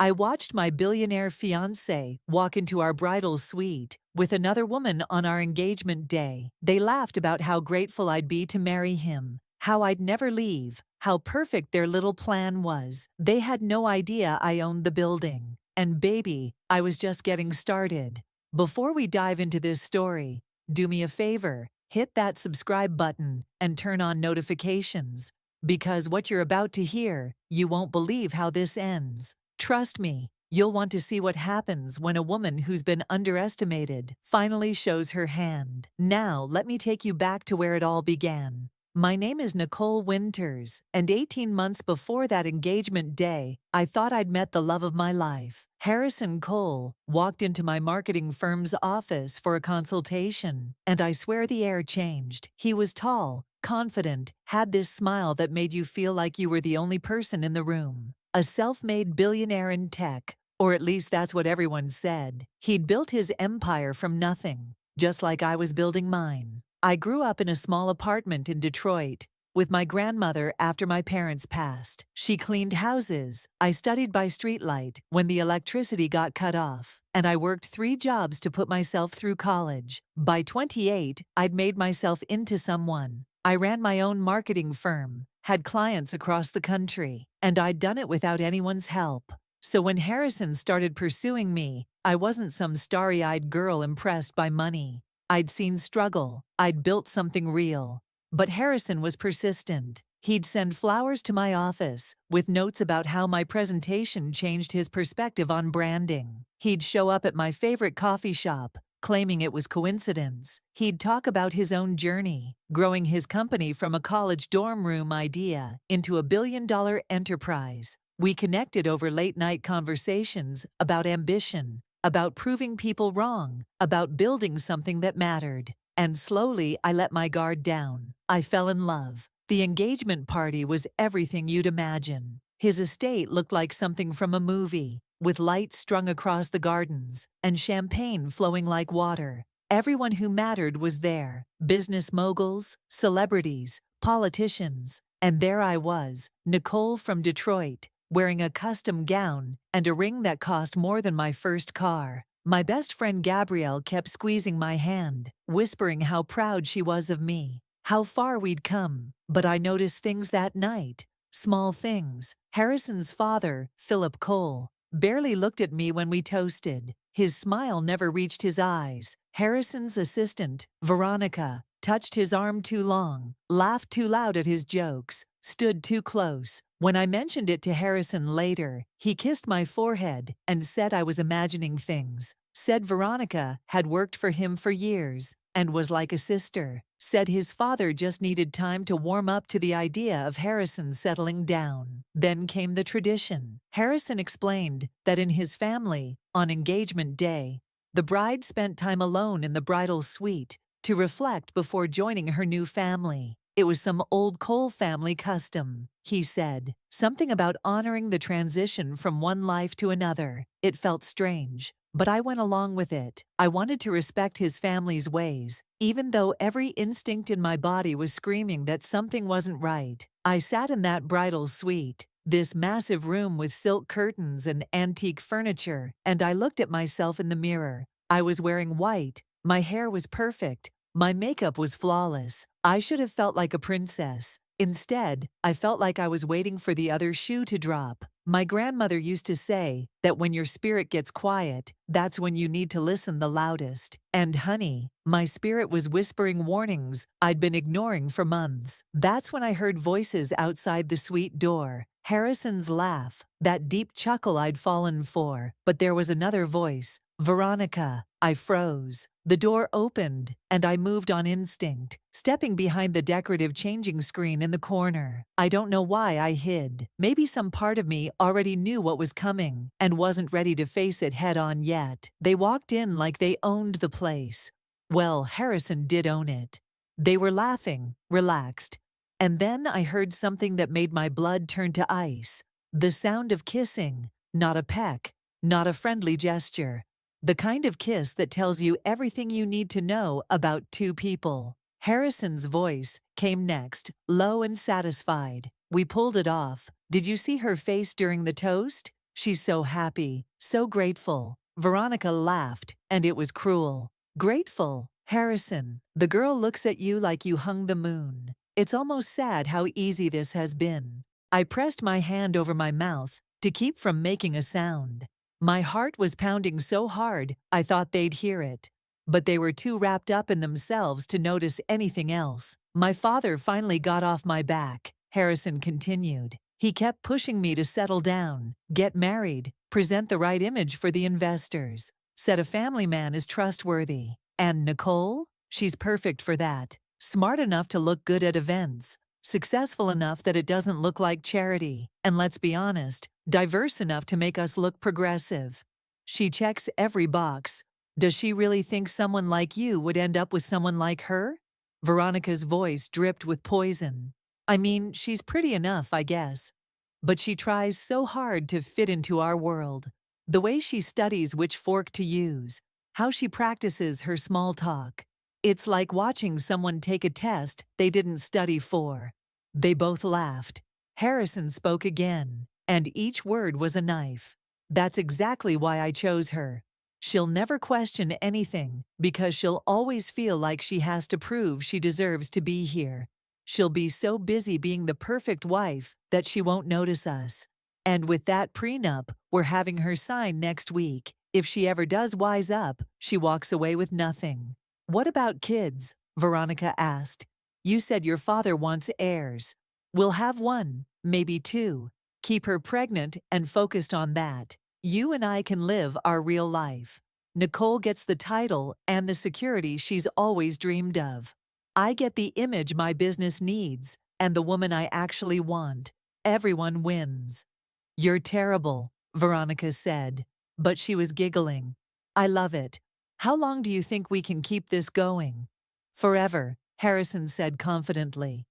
I watched my billionaire fiancé walk into our bridal suite with another woman on our engagement day. They laughed about how grateful I'd be to marry him, how I'd never leave, how perfect their little plan was. They had no idea I owned the building. And baby, I was just getting started. Before we dive into this story, do me a favor, hit that subscribe button and turn on notifications. Because what you're about to hear, you won't believe how this ends. Trust me, you'll want to see what happens when a woman who's been underestimated finally shows her hand. Now, let me take you back to where it all began. My name is Nicole Winters, and 18 months before that engagement day, I thought I'd met the love of my life. Harrison Cole walked into my marketing firm's office for a consultation, and I swear the air changed. He was tall, confident, had this smile that made you feel like you were the only person in the room. A self-made billionaire in tech, or at least that's what everyone said. He'd built his empire from nothing, just like I was building mine. I grew up in a small apartment in Detroit with my grandmother after my parents passed. She cleaned houses. I studied by streetlight when the electricity got cut off, and I worked 3 jobs to put myself through college. By 28, I'd made myself into someone. I ran my own marketing firm, had clients across the country, and I'd done it without anyone's help. So when Harrison started pursuing me, I wasn't some starry-eyed girl impressed by money. I'd seen struggle. I'd built something real. But Harrison was persistent. He'd send flowers to my office with notes about how my presentation changed his perspective on branding. He'd show up at my favorite coffee shop, claiming it was coincidence. He'd talk about his own journey, growing his company from a college dorm room idea into a billion-dollar enterprise. We connected over late-night conversations about ambition, about proving people wrong, about building something that mattered. And slowly, I let my guard down. I fell in love. The engagement party was everything you'd imagine. His estate looked like something from a movie, with lights strung across the gardens and champagne flowing like water. Everyone who mattered was there. Business moguls, celebrities, politicians. And there I was, Nicole from Detroit, wearing a custom gown and a ring that cost more than my first car. My best friend Gabrielle kept squeezing my hand, whispering how proud she was of me, how far we'd come. But I noticed things that night, small things. Harrison's father, Philip Cole, barely looked at me when we toasted. His smile never reached his eyes. Harrison's assistant, Veronica, touched his arm too long, laughed too loud at his jokes, stood too close. When I mentioned it to Harrison later, he kissed my forehead and said I was imagining things. Said Veronica had worked for him for years and was like a sister. Said his father just needed time to warm up to the idea of Harrison settling down. Then came the tradition. Harrison explained that in his family, on engagement day, the bride spent time alone in the bridal suite to reflect before joining her new family. It was some old Cole family custom, he said. Something about honoring the transition from one life to another. It felt strange, but I went along with it. I wanted to respect his family's ways, even though every instinct in my body was screaming that something wasn't right. I sat in that bridal suite, this massive room with silk curtains and antique furniture, and I looked at myself in the mirror. I was wearing white, my hair was perfect, my makeup was flawless. I should have felt like a princess. Instead, I felt like I was waiting for the other shoe to drop. My grandmother used to say that when your spirit gets quiet, that's when you need to listen the loudest. And honey, my spirit was whispering warnings I'd been ignoring for months. That's when I heard voices outside the suite door. Harrison's laugh, that deep chuckle I'd fallen for. But there was another voice. Veronica. I froze. The door opened, and I moved on instinct, stepping behind the decorative changing screen in the corner. I don't know why I hid. Maybe some part of me already knew what was coming and wasn't ready to face it head-on yet. They walked in like they owned the place. Well, Harrison did own it. They were laughing, relaxed. And then I heard something that made my blood turn to ice. The sound of kissing, not a peck, not a friendly gesture. The kind of kiss that tells you everything you need to know about two people. Harrison's voice came next, low and satisfied. We pulled it off. Did you see her face during the toast? She's so happy, so grateful. Veronica laughed, and it was cruel. Grateful, Harrison. The girl looks at you like you hung the moon. It's almost sad how easy this has been. I pressed my hand over my mouth to keep from making a sound. My heart was pounding so hard I thought they'd hear it. But they were too wrapped up in themselves to notice anything else. My father finally got off my back, Harrison continued. He kept pushing me to settle down, get married, present the right image for the investors. Said a family man is trustworthy. And Nicole? She's perfect for that. Smart enough to look good at events. Successful enough that it doesn't look like charity. And let's be honest, diverse enough to make us look progressive. She checks every box. Does she really think someone like you would end up with someone like her? Veronica's voice dripped with poison. I mean, she's pretty enough, I guess. But she tries so hard to fit into our world. The way she studies which fork to use, how she practices her small talk. It's like watching someone take a test they didn't study for. They both laughed. Harrison spoke again, and each word was a knife. That's exactly why I chose her. She'll never question anything because she'll always feel like she has to prove she deserves to be here. She'll be so busy being the perfect wife that she won't notice us. And with that prenup we're having her sign next week, if she ever does wise up, she walks away with nothing. What about kids? Veronica asked. You said your father wants heirs. We'll have one, maybe two. Keep her pregnant and focused on that. You and I can live our real life. Nicole gets the title and the security she's always dreamed of. I get the image my business needs and the woman I actually want. Everyone wins. You're terrible, Veronica said, but she was giggling. I love it. How long do you think we can keep this going? Forever, Harrison said confidently.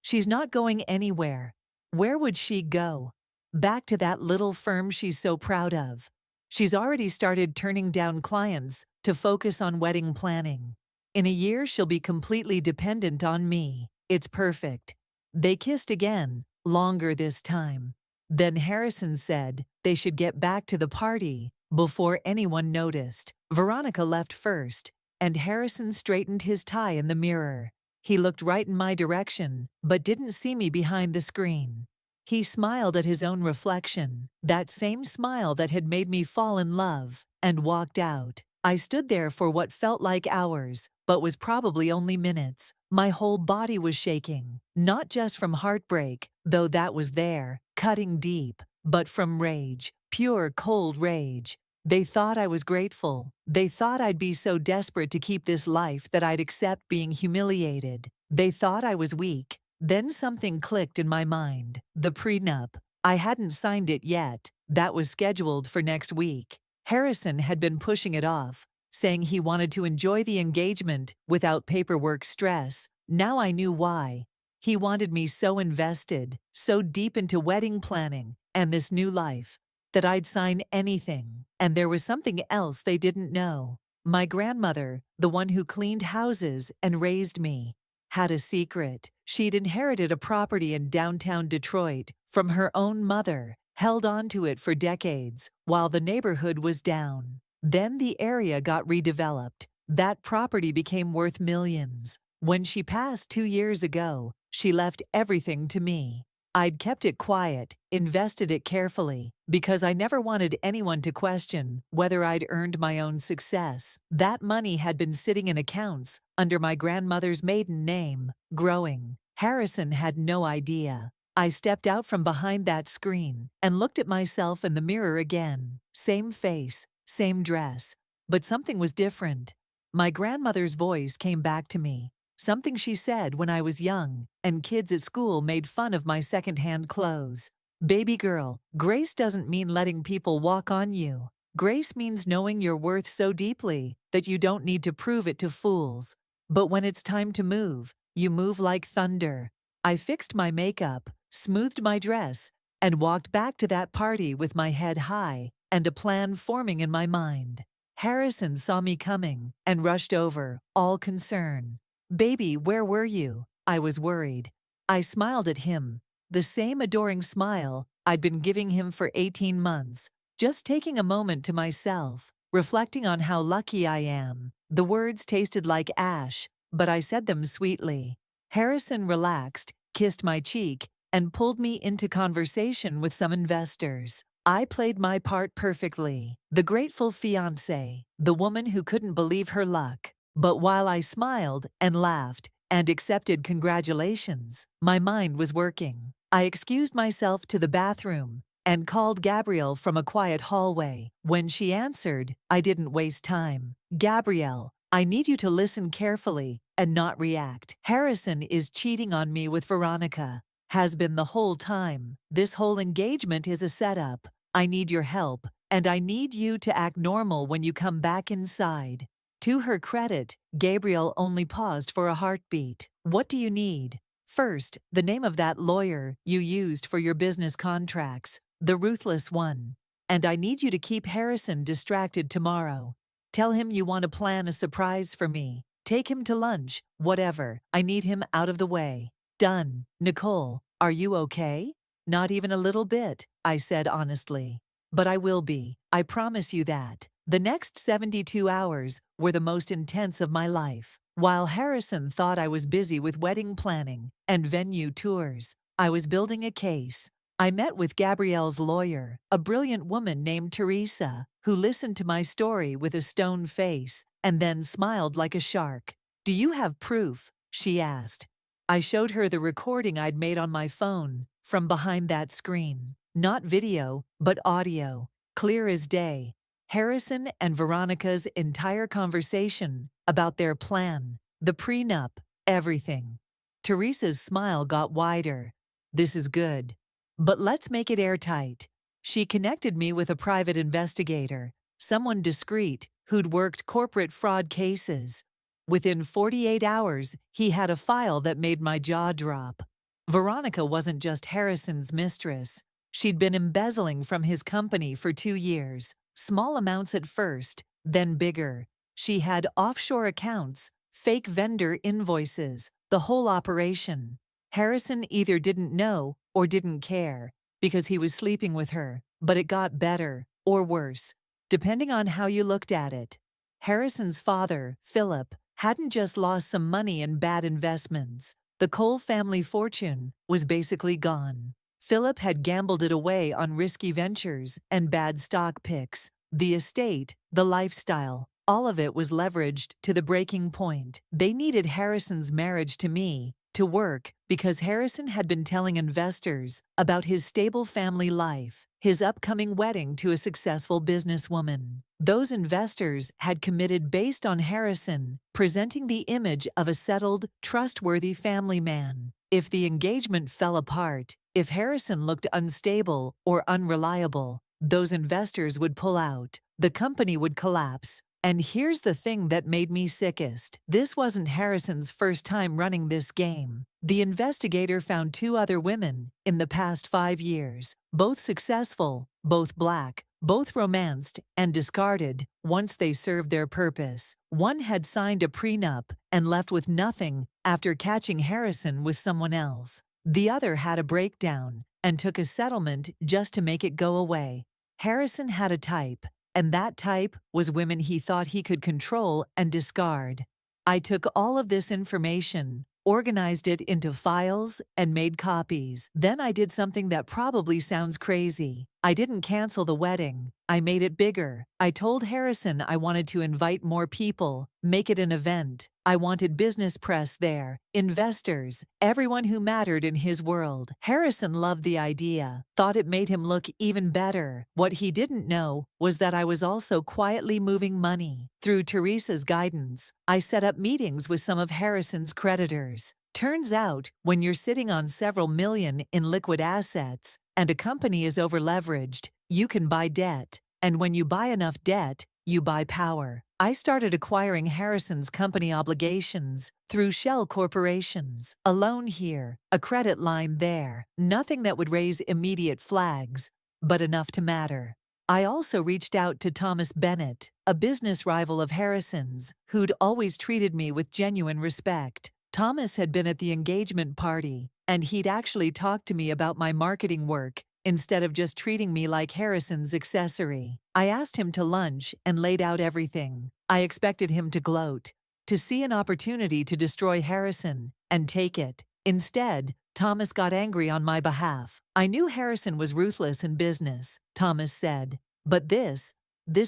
She's not going anywhere. Where would she go? Back to that little firm she's so proud of. She's already started turning down clients to focus on wedding planning. In a year, she'll be completely dependent on me. It's perfect. They kissed again, longer this time. Then Harrison said they should get back to the party before anyone noticed. Veronica left first, and Harrison straightened his tie in the mirror. He looked right in my direction, but didn't see me behind the screen. He smiled at his own reflection, that same smile that had made me fall in love, and walked out. I stood there for what felt like hours, but was probably only minutes. My whole body was shaking, not just from heartbreak, though that was there, cutting deep, but from rage, pure cold rage. They thought I was grateful. They thought I'd be so desperate to keep this life that I'd accept being humiliated. They thought I was weak. Then something clicked in my mind. The prenup. I hadn't signed it yet. That was scheduled for next week. Harrison had been pushing it off, saying he wanted to enjoy the engagement without paperwork stress. Now I knew why. He wanted me so invested, so deep into wedding planning and this new life, that I'd sign anything. And there was something else they didn't know. My grandmother, the one who cleaned houses and raised me, had a secret. She'd inherited a property in downtown Detroit from her own mother, held on to it for decades while the neighborhood was down. Then the area got redeveloped. That property became worth millions. When she passed 2 years ago, she left everything to me. I'd kept it quiet, invested it carefully, because I never wanted anyone to question whether I'd earned my own success. That money had been sitting in accounts under my grandmother's maiden name, growing. Harrison had no idea. I stepped out from behind that screen and looked at myself in the mirror again. Same face, same dress, but something was different. My grandmother's voice came back to me. Something she said when I was young, and kids at school made fun of my secondhand clothes. Baby girl, grace doesn't mean letting people walk on you. Grace means knowing your worth so deeply that you don't need to prove it to fools. But when it's time to move, you move like thunder. I fixed my makeup, smoothed my dress, and walked back to that party with my head high and a plan forming in my mind. Harrison saw me coming and rushed over, all concern. Baby, where were you? I was worried. I smiled at him, the same adoring smile I'd been giving him for 18 months. just taking a moment to myself, reflecting on how lucky I am. The words tasted like ash, but I said them sweetly. Harrison relaxed, kissed my cheek, and pulled me into conversation with some investors. I played my part perfectly, the grateful fiancée, the woman who couldn't believe her luck. But while I smiled and laughed and accepted congratulations, my mind was working. I excused myself to the bathroom and called Gabrielle from a quiet hallway. When she answered, I didn't waste time. Gabrielle, I need you to listen carefully and not react. Harrison is cheating on me with Veronica. Has been the whole time. This whole engagement is a setup. I need your help, and I need you to act normal when you come back inside. To her credit, Gabrielle only paused for a heartbeat. What do you need? First, the name of that lawyer you used for your business contracts, the ruthless one. And I need you to keep Harrison distracted tomorrow. Tell him you want to plan a surprise for me. Take him to lunch, whatever. I need him out of the way. Done. Nicole, are you okay? Not even a little bit, I said honestly. But I will be. I promise you that. The next 72 hours were the most intense of my life. While Harrison thought I was busy with wedding planning and venue tours, I was building a case. I met with Gabrielle's lawyer, a brilliant woman named Teresa, who listened to my story with a stone face and then smiled like a shark. Do you have proof? She asked. I showed her the recording I'd made on my phone from behind that screen. Not video, but audio, clear as day. Harrison and Veronica's entire conversation about their plan, the prenup, everything. Teresa's smile got wider. This is good. But let's make it airtight. She connected me with a private investigator, someone discreet who'd worked corporate fraud cases. Within 48 hours, he had a file that made my jaw drop. Veronica wasn't just Harrison's mistress. She'd been embezzling from his company for 2 years. Small amounts at first, then bigger. She had offshore accounts, fake vendor invoices, the whole operation. Harrison either didn't know or didn't care because he was sleeping with her, but it got better or worse, depending on how you looked at it. Harrison's father, Philip, hadn't just lost some money in bad investments. The Cole family fortune was basically gone. Philip had gambled it away on risky ventures and bad stock picks. The estate, the lifestyle, all of it was leveraged to the breaking point. They needed Harrison's marriage to me to work because Harrison had been telling investors about his stable family life, his upcoming wedding to a successful businesswoman. Those investors had committed based on Harrison presenting the image of a settled, trustworthy family man. If the engagement fell apart, if Harrison looked unstable or unreliable, those investors would pull out. The company would collapse. And here's the thing that made me sickest. This wasn't Harrison's first time running this game. The investigator found 2 other women in the past 5 years, both successful, both black, both romanced and discarded once they served their purpose. One had signed a prenup and left with nothing after catching Harrison with someone else. The other had a breakdown and took a settlement just to make it go away. Harrison had a type, and that type was women he thought he could control and discard. I took all of this information, organized it into files, and made copies. Then I did something that probably sounds crazy. I didn't cancel the wedding. I made it bigger. I told Harrison I wanted to invite more people, make it an event. I wanted business press there, investors, everyone who mattered in his world. Harrison loved the idea, thought it made him look even better. What he didn't know was that I was also quietly moving money. Through Teresa's guidance, I set up meetings with some of Harrison's creditors. Turns out, when you're sitting on several million in liquid assets and a company is overleveraged, you can buy debt. And when you buy enough debt, you buy power. I started acquiring Harrison's company obligations through shell corporations. A loan here, a credit line there. Nothing that would raise immediate flags, but enough to matter. I also reached out to Thomas Bennett, a business rival of Harrison's, who'd always treated me with genuine respect. Thomas had been at the engagement party, and he'd actually talked to me about my marketing work instead of just treating me like Harrison's accessory. I asked him to lunch and laid out everything. I expected him to gloat, to see an opportunity to destroy Harrison, and take it. Instead, Thomas got angry on my behalf. I knew Harrison was ruthless in business, Thomas said. But this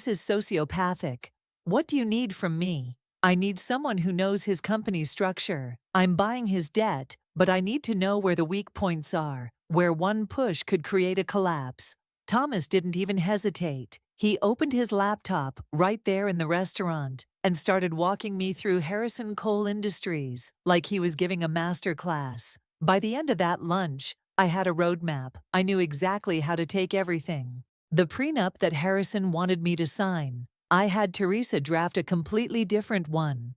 is sociopathic. What do you need from me? I need someone who knows his company's structure. I'm buying his debt, but I need to know where the weak points are, where one push could create a collapse. Thomas didn't even hesitate. He opened his laptop right there in the restaurant and started walking me through Harrison Coal Industries like he was giving a master class. By the end of that lunch, I had a roadmap. I knew exactly how to take everything. The prenup that Harrison wanted me to sign, I had Teresa draft a completely different one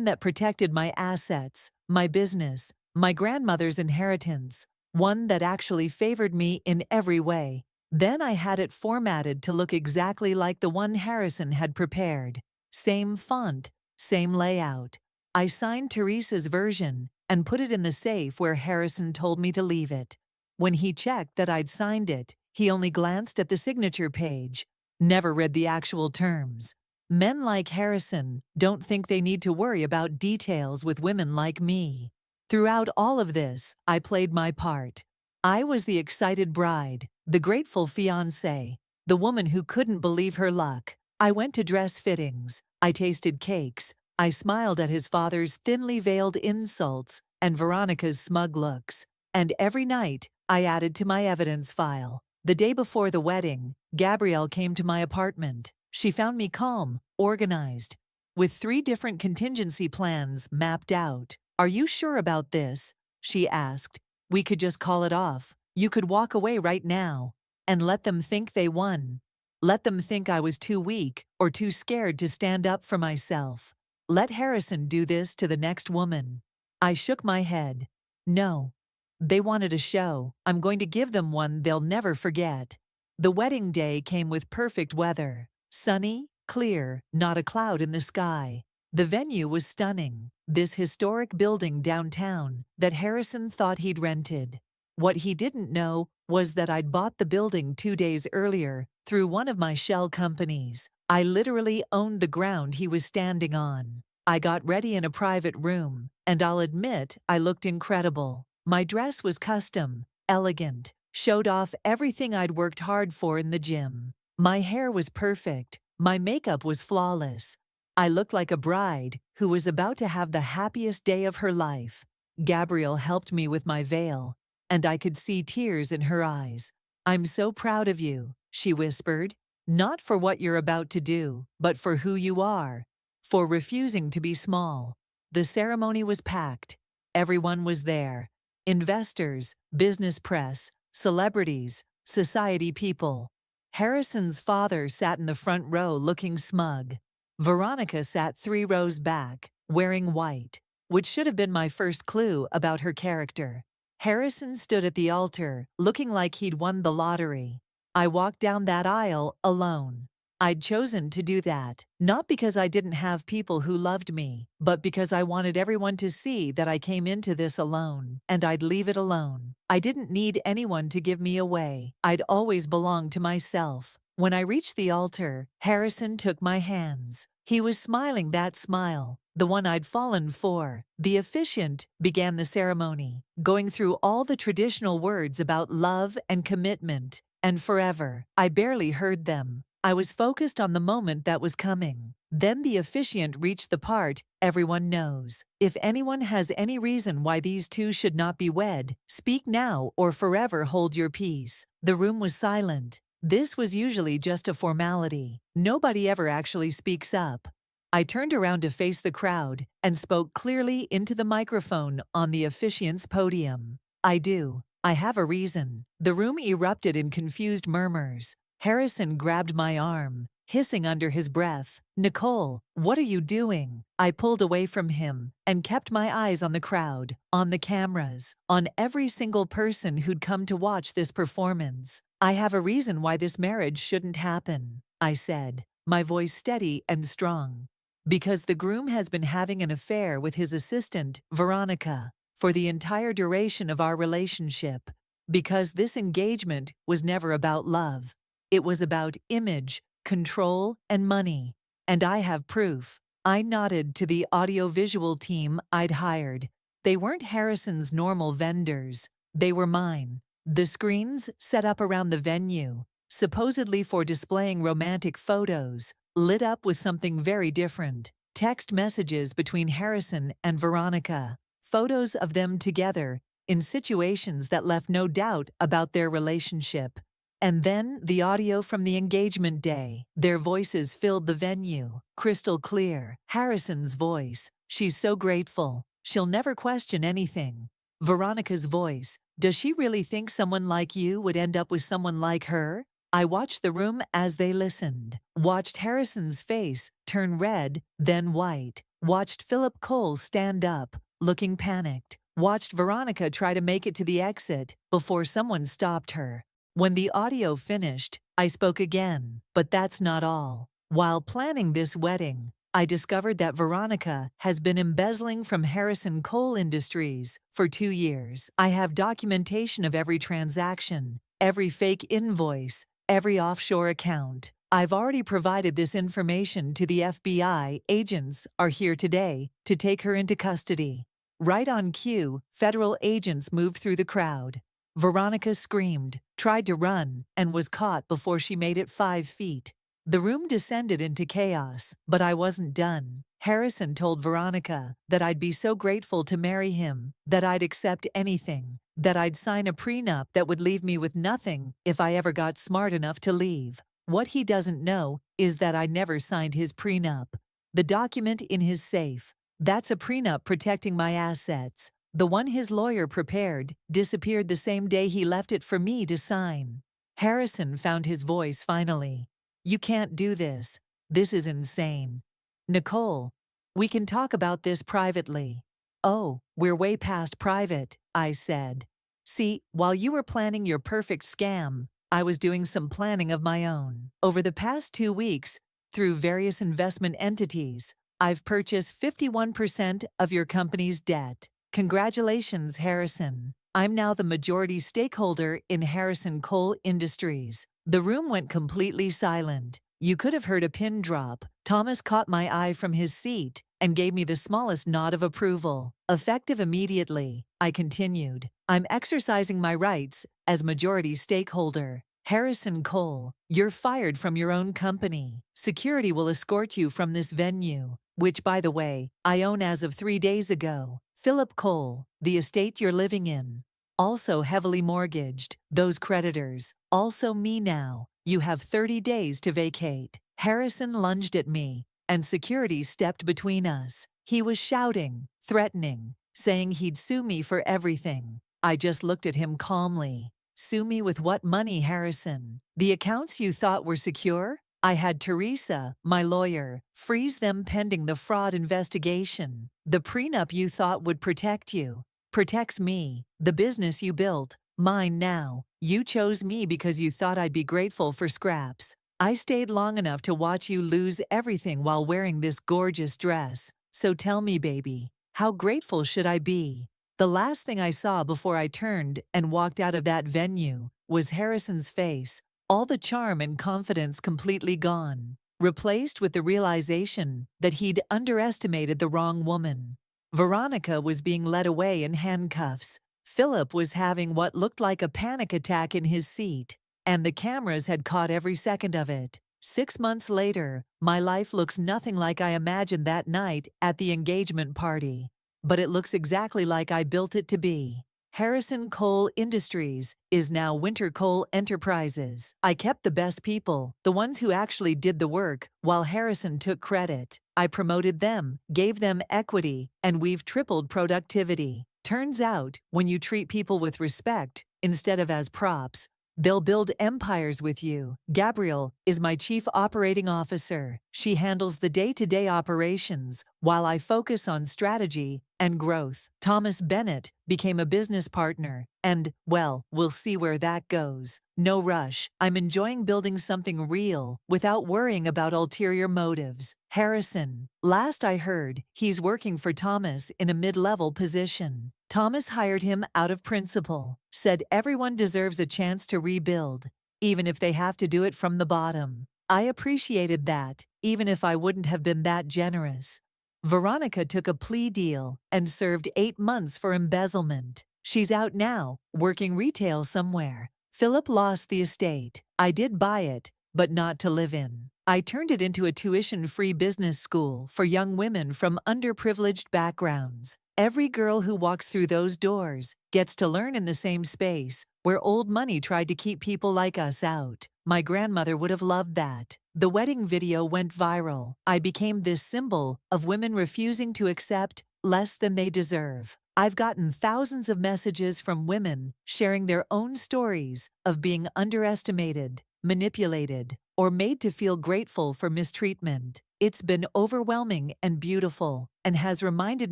that protected my assets, my business, my grandmother's inheritance, one that actually favored me in every way. Then I had it formatted to look exactly like the one Harrison had prepared. Same font, same layout. I signed Teresa's version and put it in the safe where Harrison told me to leave it. When he checked that I'd signed it, he only glanced at the signature page, never read the actual terms. Men like Harrison don't think they need to worry about details with women like me. Throughout all of this, I played my part. I was the excited bride, the grateful fiancée, the woman who couldn't believe her luck. I went to dress fittings, I tasted cakes, I smiled at his father's thinly veiled insults and Veronica's smug looks. And every night, I added to my evidence file. The day before the wedding, Gabrielle came to my apartment. She found me calm, organized, with 3 different contingency plans mapped out. "Are you sure about this?" she asked. "We could just call it off. You could walk away right now and let them think they won. Let them think I was too weak or too scared to stand up for myself. Let Harrison do this to the next woman." I shook my head. No. They wanted a show. I'm going to give them one they'll never forget. The wedding day came with perfect weather. Sunny, clear, not a cloud in the sky. The venue was stunning. This historic building downtown that Harrison thought he'd rented. What he didn't know was that I'd bought the building 2 days earlier through one of my shell companies. I literally owned the ground he was standing on. I got ready in a private room, and I'll admit I looked incredible. My dress was custom, elegant, showed off everything I'd worked hard for in the gym. My hair was perfect, my makeup was flawless. I looked like a bride who was about to have the happiest day of her life. Gabrielle helped me with my veil, and I could see tears in her eyes. "I'm so proud of you," she whispered. "Not for what you're about to do, but for who you are. For refusing to be small." The ceremony was packed. Everyone was there. Investors, business press, celebrities, society people. Harrison's father sat in the front row looking smug. Veronica sat 3 rows back, wearing white, which should have been my first clue about her character. Harrison stood at the altar, looking like he'd won the lottery. I walked down that aisle alone. I'd chosen to do that, not because I didn't have people who loved me, but because I wanted everyone to see that I came into this alone, and I'd leave it alone. I didn't need anyone to give me away. I'd always belonged to myself. When I reached the altar, Harrison took my hands. He was smiling that smile, the one I'd fallen for. The officiant began the ceremony, going through all the traditional words about love and commitment and forever. I barely heard them. I was focused on the moment that was coming. Then the officiant reached the part everyone knows. "If anyone has any reason why these two should not be wed, speak now or forever hold your peace." The room was silent. This was usually just a formality. Nobody ever actually speaks up. I turned around to face the crowd and spoke clearly into the microphone on the officiant's podium. "I do. I have a reason." The room erupted in confused murmurs. Harrison grabbed my arm, hissing under his breath, "Nicole, what are you doing?" I pulled away from him and kept my eyes on the crowd, on the cameras, on every single person who'd come to watch this performance. "I have a reason why this marriage shouldn't happen," I said, my voice steady and strong. "Because the groom has been having an affair with his assistant, Veronica, for the entire duration of our relationship. Because this engagement was never about love. It was about image, control, and money. And I have proof. I nodded to the audiovisual team I'd hired. They weren't Harrison's normal vendors. They were mine. The screens set up around the venue, supposedly for displaying romantic photos, lit up with something very different. Text messages between Harrison and Veronica. Photos of them together in situations that left no doubt about their relationship. And then the audio from the engagement day. Their voices filled the venue, crystal clear. Harrison's voice, "She's so grateful. She'll never question anything." Veronica's voice, "Does she really think someone like you would end up with someone like her?" I watched the room as they listened. Watched Harrison's face turn red, then white. Watched Philip Cole stand up, looking panicked. Watched Veronica try to make it to the exit before someone stopped her. When the audio finished, I spoke again. But that's not all. While planning this wedding, I discovered that Veronica has been embezzling from Harrison Coal Industries for 2 years. I have documentation of every transaction, every fake invoice, every offshore account. I've already provided this information to the FBI. Agents are here today to take her into custody. Right on cue, federal agents moved through the crowd. Veronica screamed, tried to run, and was caught before she made it 5 feet. The room descended into chaos, but I wasn't done. Harrison told Veronica that I'd be so grateful to marry him, that I'd accept anything, that I'd sign a prenup that would leave me with nothing if I ever got smart enough to leave. What he doesn't know is that I never signed his prenup. The document in his safe, that's a prenup protecting my assets. The one his lawyer prepared disappeared the same day he left it for me to sign. Harrison found his voice finally. "You can't do this. This is insane. Nicole, we can talk about this privately." "Oh, we're way past private," I said. "See, while you were planning your perfect scam, I was doing some planning of my own. Over the past 2 weeks, through various investment entities, I've purchased 51% of your company's debt. Congratulations, Harrison. I'm now the majority stakeholder in Harrison Coal Industries." The room went completely silent. You could have heard a pin drop. Thomas caught my eye from his seat and gave me the smallest nod of approval. "Effective immediately," I continued. "I'm exercising my rights as majority stakeholder. Harrison Coal, you're fired from your own company. Security will escort you from this venue, which, by the way, I own as of 3 days ago. Philip Cole, the estate you're living in, also heavily mortgaged. Those creditors, also me now. You have 30 days to vacate." Harrison lunged at me, and security stepped between us. He was shouting, threatening, saying he'd sue me for everything. I just looked at him calmly. "Sue me with what money, Harrison? The accounts you thought were secure? I had Teresa, my lawyer, freeze them pending the fraud investigation. The prenup you thought would protect you protects me. The business you built, mine now. You chose me because you thought I'd be grateful for scraps. I stayed long enough to watch you lose everything while wearing this gorgeous dress. So tell me, baby, how grateful should I be?" The last thing I saw before I turned and walked out of that venue was Harrison's face, all the charm and confidence completely gone, replaced with the realization that he'd underestimated the wrong woman. Veronica was being led away in handcuffs. Philip was having what looked like a panic attack in his seat, and the cameras had caught every second of it. 6 months later, my life looks nothing like I imagined that night at the engagement party. But it looks exactly like I built it to be. Harrison Coal Industries is now Winter Coal Enterprises. I kept the best people, the ones who actually did the work, while Harrison took credit. I promoted them, gave them equity, and we've tripled productivity. Turns out, when you treat people with respect, instead of as props, they'll build empires with you. Gabrielle is my chief operating officer. She handles the day-to-day operations, while I focus on strategy and growth. Thomas Bennett became a business partner, and, well, we'll see where that goes. No rush. I'm enjoying building something real without worrying about ulterior motives. Harrison, last I heard, he's working for Thomas in a mid-level position. Thomas hired him out of principle, said everyone deserves a chance to rebuild, even if they have to do it from the bottom. I appreciated that, even if I wouldn't have been that generous. Veronica took a plea deal and served 8 months for embezzlement. She's out now, working retail somewhere. Philip lost the estate. I did buy it, but not to live in. I turned it into a tuition-free business school for young women from underprivileged backgrounds. Every girl who walks through those doors gets to learn in the same space where old money tried to keep people like us out. My grandmother would have loved that. The wedding video went viral. I became this symbol of women refusing to accept less than they deserve. I've gotten thousands of messages from women sharing their own stories of being underestimated, manipulated, or made to feel grateful for mistreatment. It's been overwhelming and beautiful, and has reminded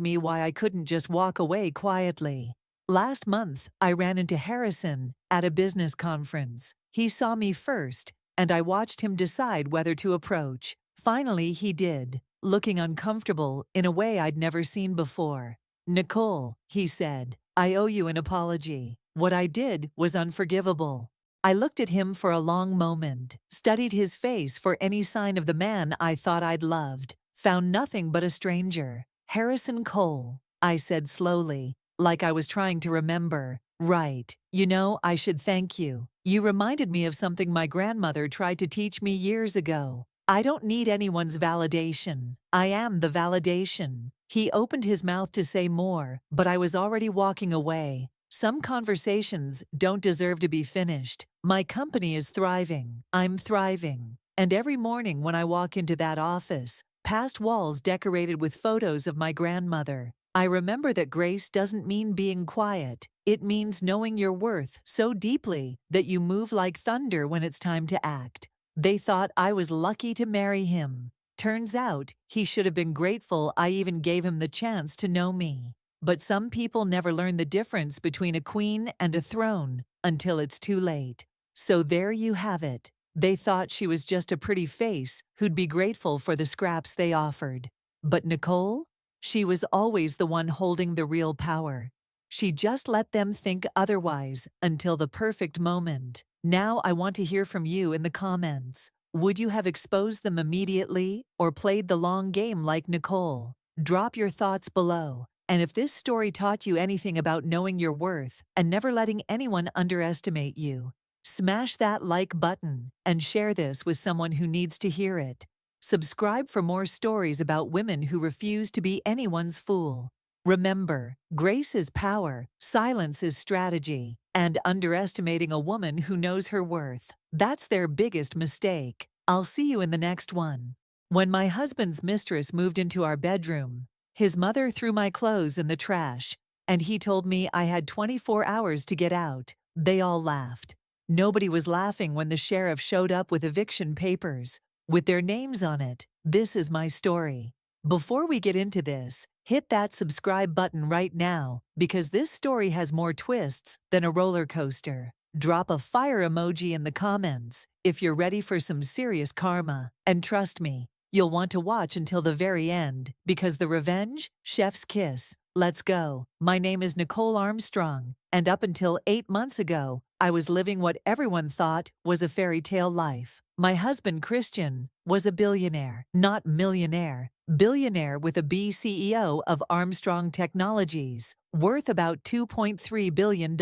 me why I couldn't just walk away quietly. Last month, I ran into Harrison at a business conference. He saw me first, and I watched him decide whether to approach. Finally, he did, looking uncomfortable in a way I'd never seen before. "Nicole," he said, "I owe you an apology. What I did was unforgivable." I looked at him for a long moment, studied his face for any sign of the man I thought I'd loved, found nothing but a stranger. "Harrison Cole," I said slowly, like I was trying to remember. "Right. You know, I should thank you. You reminded me of something my grandmother tried to teach me years ago. I don't need anyone's validation. I am the validation." He opened his mouth to say more, but I was already walking away. Some conversations don't deserve to be finished. My company is thriving. I'm thriving. And every morning when I walk into that office, past walls decorated with photos of my grandmother, I remember that grace doesn't mean being quiet. It means knowing your worth so deeply that you move like thunder when it's time to act. They thought I was lucky to marry him. Turns out, he should have been grateful I even gave him the chance to know me. But some people never learn the difference between a queen and a throne until it's too late. So there you have it. They thought she was just a pretty face who'd be grateful for the scraps they offered. But Nicole? She was always the one holding the real power. She just let them think otherwise until the perfect moment. Now I want to hear from you in the comments. Would you have exposed them immediately or played the long game like Nicole? Drop your thoughts below. And if this story taught you anything about knowing your worth and never letting anyone underestimate you, smash that like button and share this with someone who needs to hear it. Subscribe for more stories about women who refuse to be anyone's fool. Remember, grace is power, silence is strategy, and underestimating a woman who knows her worth, that's their biggest mistake. I'll see you in the next one. When my husband's mistress moved into our bedroom, his mother threw my clothes in the trash, and he told me I had 24 hours to get out. They all laughed. Nobody was laughing when the sheriff showed up with eviction papers, with their names on it. This is my story. Before we get into this, hit that subscribe button right now, because this story has more twists than a roller coaster. Drop a fire emoji in the comments if you're ready for some serious karma. And trust me, you'll want to watch until the very end, because the revenge, chef's kiss. Let's go. My name is Nicole Armstrong, and up until 8 months ago, I was living what everyone thought was a fairy tale life. My husband, Christian, was a billionaire, not millionaire. Billionaire with a B, CEO of Armstrong Technologies, worth about $2.3 billion.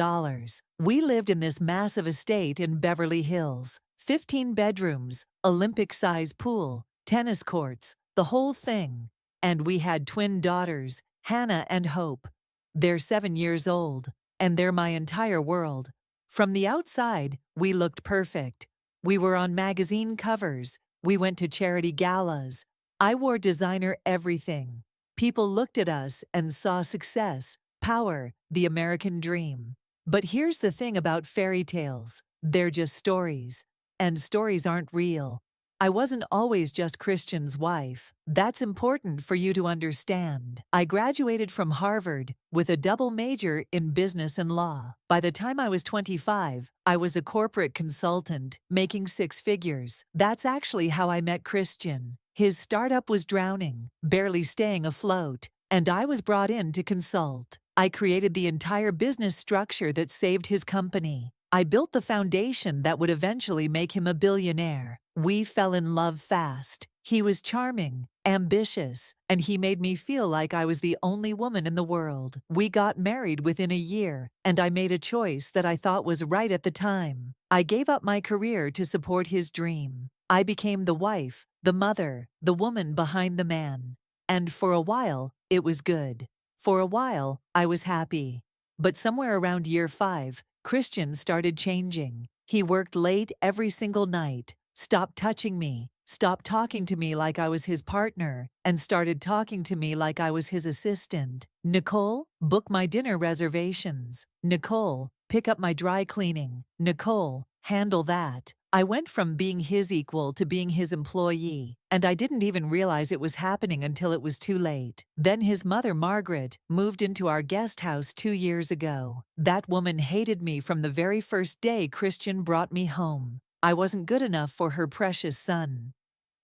We lived in this massive estate in Beverly Hills, 15 bedrooms, Olympic-size pool, tennis courts, the whole thing. And we had twin daughters, Hannah and Hope. They're 7 years old, and they're my entire world. From the outside, we looked perfect. We were on magazine covers. We went to charity galas. I wore designer everything. People looked at us and saw success, power, the American dream. But here's the thing about fairy tales. They're just stories. And stories aren't real. I wasn't always just Christian's wife. That's important for you to understand. I graduated from Harvard with a double major in business and law. By the time I was 25, I was a corporate consultant, making 6 figures. That's actually how I met Christian. His startup was drowning, barely staying afloat, and I was brought in to consult. I created the entire business structure that saved his company. I built the foundation that would eventually make him a billionaire. We fell in love fast. He was charming, ambitious, and he made me feel like I was the only woman in the world. We got married within a year, and I made a choice that I thought was right at the time. I gave up my career to support his dream. I became the wife, the mother, the woman behind the man. And for a while, it was good. For a while, I was happy. But somewhere around year 5, Christian started changing. He worked late every single night, stopped touching me, stopped talking to me like I was his partner, and started talking to me like I was his assistant. Nicole, book my dinner reservations. Nicole, pick up my dry cleaning. Nicole, handle that. I went from being his equal to being his employee, and I didn't even realize it was happening until it was too late. Then his mother, Margaret, moved into our guest house 2 years ago. That woman hated me from the very first day Christian brought me home. I wasn't good enough for her precious son.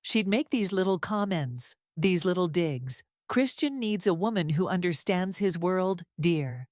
She'd make these little comments, these little digs. Christian needs a woman who understands his world, dear.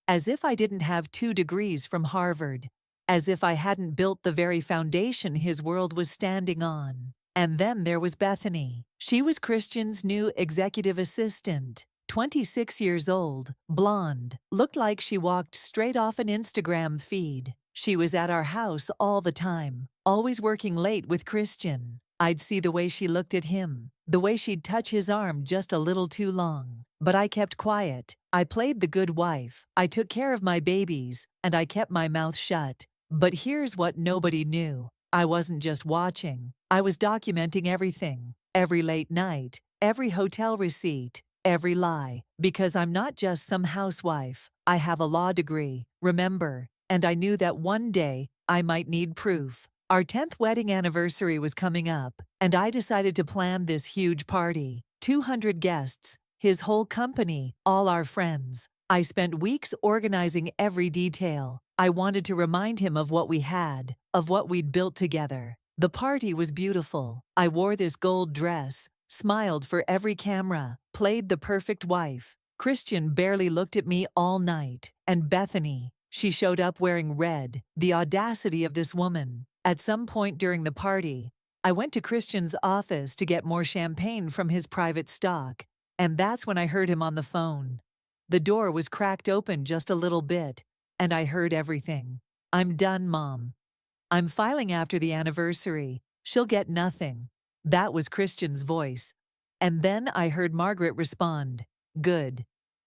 As if I didn't have 2 degrees from Harvard. As if I hadn't built the very foundation his world was standing on. And then there was Bethany. She was Christian's new executive assistant. 26 years old, blonde, looked like she walked straight off an Instagram feed. She was at our house all the time, always working late with Christian. I'd see the way she looked at him, the way she'd touch his arm just a little too long. But I kept quiet. I played the good wife. I took care of my babies, and I kept my mouth shut. But here's what nobody knew. I wasn't just watching. I was documenting everything. Every late night, every hotel receipt, every lie. Because I'm not just some housewife. I have a law degree, remember? And I knew that one day, I might need proof. Our 10th wedding anniversary was coming up, and I decided to plan this huge party. 200 guests, his whole company, all our friends. I spent weeks organizing every detail. I wanted to remind him of what we had, of what we'd built together. The party was beautiful. I wore this gold dress, smiled for every camera, played the perfect wife. Christian barely looked at me all night. And Bethany, she showed up wearing red. The audacity of this woman. At some point during the party, I went to Christian's office to get more champagne from his private stock. And that's when I heard him on the phone. The door was cracked open just a little bit, and I heard everything. "I'm done, Mom. I'm filing after the anniversary. She'll get nothing." That was Christian's voice. And then I heard Margaret respond, "Good.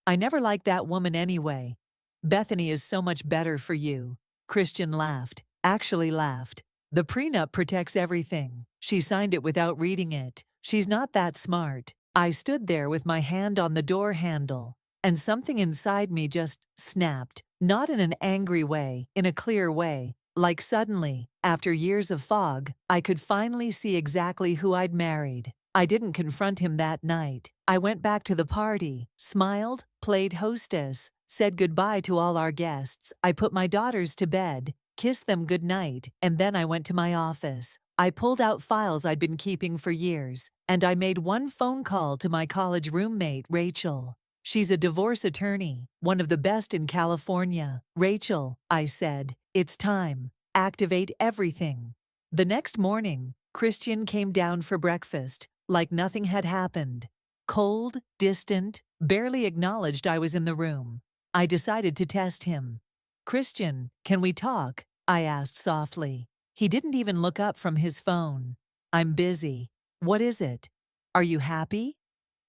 I never liked that woman anyway. Bethany is so much better for you." Christian laughed, actually laughed. "The prenup protects everything. She signed it without reading it. She's not that smart." I stood there with my hand on the door handle, and something inside me just snapped. Not in an angry way, in a clear way. Like suddenly, after years of fog, I could finally see exactly who I'd married. I didn't confront him that night. I went back to the party, smiled, played hostess, said goodbye to all our guests. I put my daughters to bed, kissed them goodnight, and then I went to my office. I pulled out files I'd been keeping for years, and I made one phone call to my college roommate, Rachel. She's a divorce attorney, one of the best in California. "Rachel," I said, "it's time. Activate everything." The next morning, Christian came down for breakfast, like nothing had happened. Cold, distant, barely acknowledged I was in the room. I decided to test him. "Christian, can we talk?" I asked softly. He didn't even look up from his phone. "I'm busy." "What is it? Are you happy?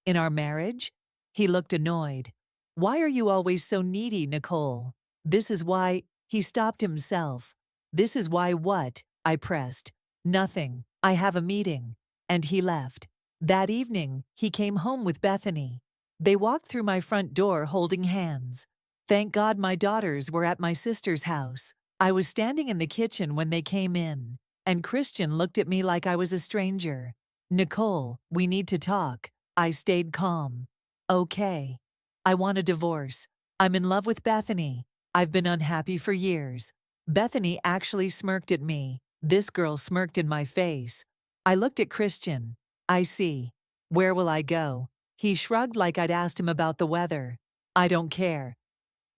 In our marriage?" He looked annoyed. "Why are you always so needy, Nicole?" "This is why—" He stopped himself. "This is why what?" I pressed. "Nothing. I have a meeting." And he left. That evening, he came home with Bethany. They walked through my front door holding hands. Thank God my daughters were at my sister's house. I was standing in the kitchen when they came in, and Christian looked at me like I was a stranger. "Nicole, we need to talk." I stayed calm. "Okay. I want a divorce. I'm in love with Bethany. I've been unhappy for years." Bethany actually smirked at me. This girl smirked in my face. I looked at Christian. "I see. Where will I go?" He shrugged like I'd asked him about the weather. "I don't care.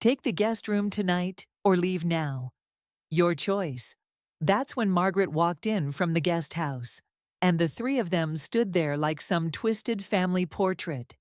Take the guest room tonight or leave now. Your choice. That's when Margaret walked in from the guest house, and the three of them stood there like some twisted family portrait.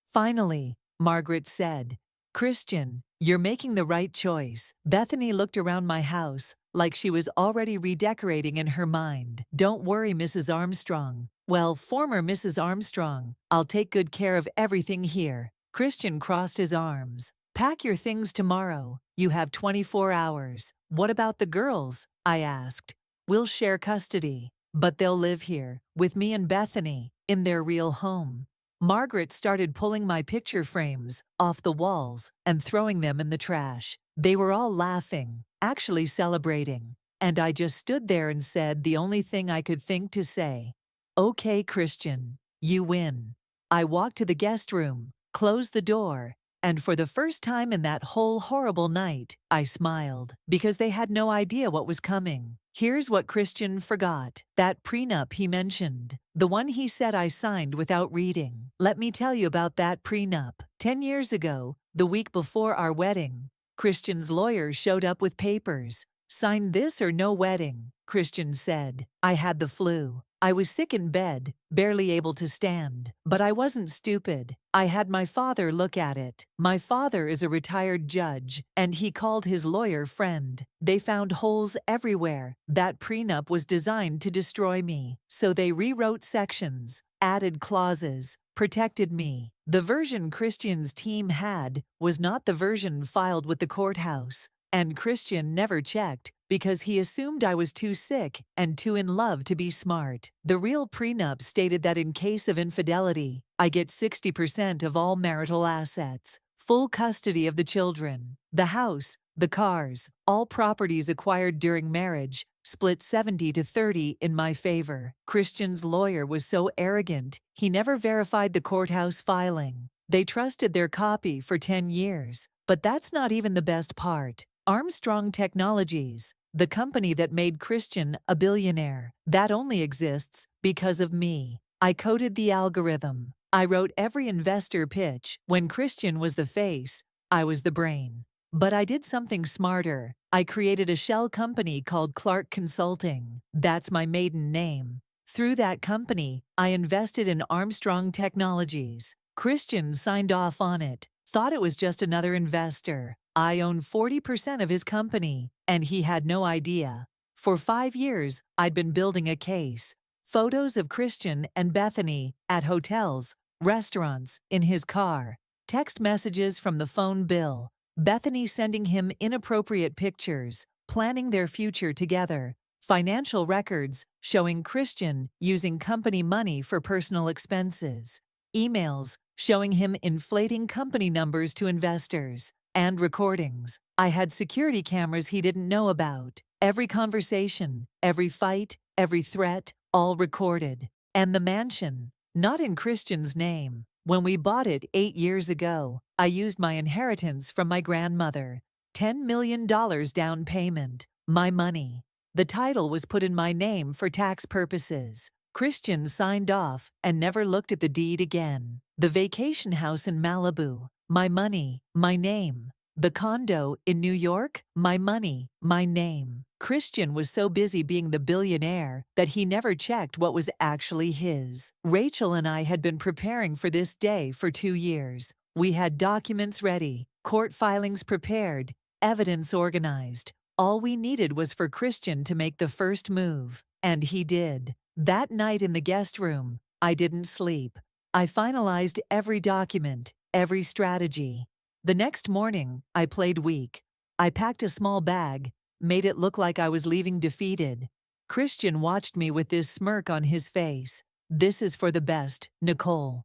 Finally, Margaret said, "Christian, you're making the right choice." Bethany looked around my house like she was already redecorating in her mind. "Don't worry, Mrs. Armstrong. Well, former Mrs. Armstrong, I'll take good care of everything here." Christian crossed his arms. "Pack your things tomorrow. You have 24 hours. What about the girls?" I asked. "We'll share custody, but they'll live here, with me and Bethany, in their real home." Margaret started pulling my picture frames off the walls and throwing them in the trash. They were all laughing, actually celebrating, and I just stood there and said the only thing I could think to say. "Okay, Christian, you win." I walked to the guest room, closed the door, and for the first time in that whole horrible night, I smiled, because they had no idea what was coming. Here's what Christian forgot. That prenup he mentioned. The one he said I signed without reading. Let me tell you about that prenup. 10 years ago, the week before our wedding, Christian's lawyer showed up with papers. "Sign this or no wedding," Christian said. I had the flu. I was sick in bed, barely able to stand. But I wasn't stupid. I had my father look at it. My father is a retired judge, and he called his lawyer friend. They found holes everywhere. That prenup was designed to destroy me. So they rewrote sections, added clauses, protected me. The version Christian's team had was not the version filed with the courthouse. And Christian never checked, because he assumed I was too sick and too in love to be smart. The real prenup stated that in case of infidelity, I get 60% of all marital assets, full custody of the children, the house, the cars, all properties acquired during marriage, split 70-30 in my favor. Christian's lawyer was so arrogant, he never verified the courthouse filing. They trusted their copy for 10 years. But that's not even the best part. Armstrong Technologies, the company that made Christian a billionaire, that only exists because of me. I coded the algorithm. I wrote every investor pitch. When Christian was the face, I was the brain. But I did something smarter. I created a shell company called Clark Consulting. That's my maiden name. Through that company, I invested in Armstrong Technologies. Christian signed off on it, thought it was just another investor. I own 40% of his company, and he had no idea. For 5 years, I'd been building a case. Photos of Christian and Bethany at hotels, restaurants, in his car. Text messages from the phone bill. Bethany sending him inappropriate pictures, planning their future together. Financial records showing Christian using company money for personal expenses. Emails showing him inflating company numbers to investors. And recordings. I had security cameras he didn't know about. Every conversation, every fight, every threat, all recorded. And the mansion, not in Christian's name. When we bought it 8 years ago, I used my inheritance from my grandmother. $10 million down payment. My money. The title was put in my name for tax purposes. Christian signed off and never looked at the deed again. The vacation house in Malibu. My money, my name. The condo in New York, my money, my name. Christian was so busy being the billionaire that he never checked what was actually his. Rachel and I had been preparing for this day for 2 years. We had documents ready, court filings prepared, evidence organized. All we needed was for Christian to make the first move, and he did. That night in the guest room, I didn't sleep. I finalized every document, every strategy. The next morning, I played weak. I packed a small bag, made it look like I was leaving defeated. Christian watched me with this smirk on his face. "This is for the best, Nicole.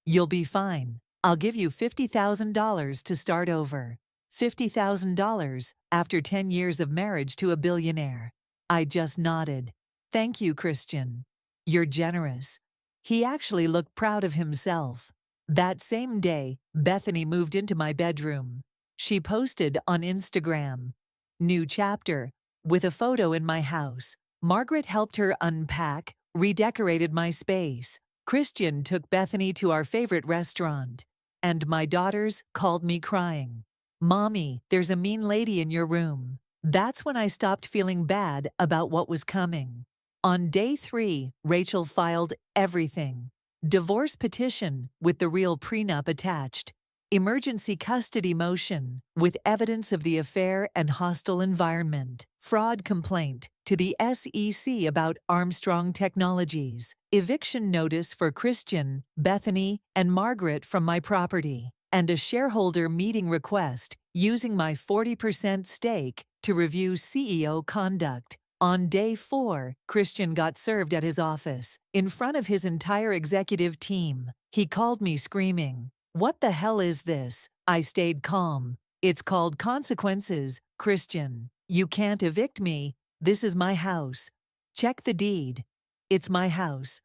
You'll be fine. I'll give you $50,000 to start over." $50,000 after 10 years of marriage to a billionaire. I just nodded. "Thank you, Christian. You're generous." He actually looked proud of himself. That same day, Bethany moved into my bedroom. She posted on Instagram, "New chapter," with a photo in my house. Margaret helped her unpack, redecorated my space. Christian took Bethany to our favorite restaurant. And my daughters called me crying. "Mommy, there's a mean lady in your room." That's when I stopped feeling bad about what was coming. On day 3, Rachel filed everything. Divorce petition with the real prenup attached. Emergency custody motion with evidence of the affair and hostile environment. Fraud complaint to the SEC about Armstrong Technologies. Eviction notice for Christian, Bethany, and Margaret from my property. And a shareholder meeting request using my 40% stake to review CEO conduct. On day 4, Christian got served at his office, in front of his entire executive team. He called me screaming, "What the hell is this?" I stayed calm. "It's called consequences, Christian. You can't evict me. This is my house. Check the deed. It's my house.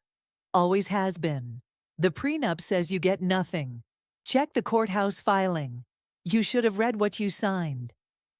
Always has been. The prenup says you get nothing. Check the courthouse filing. You should have read what you signed."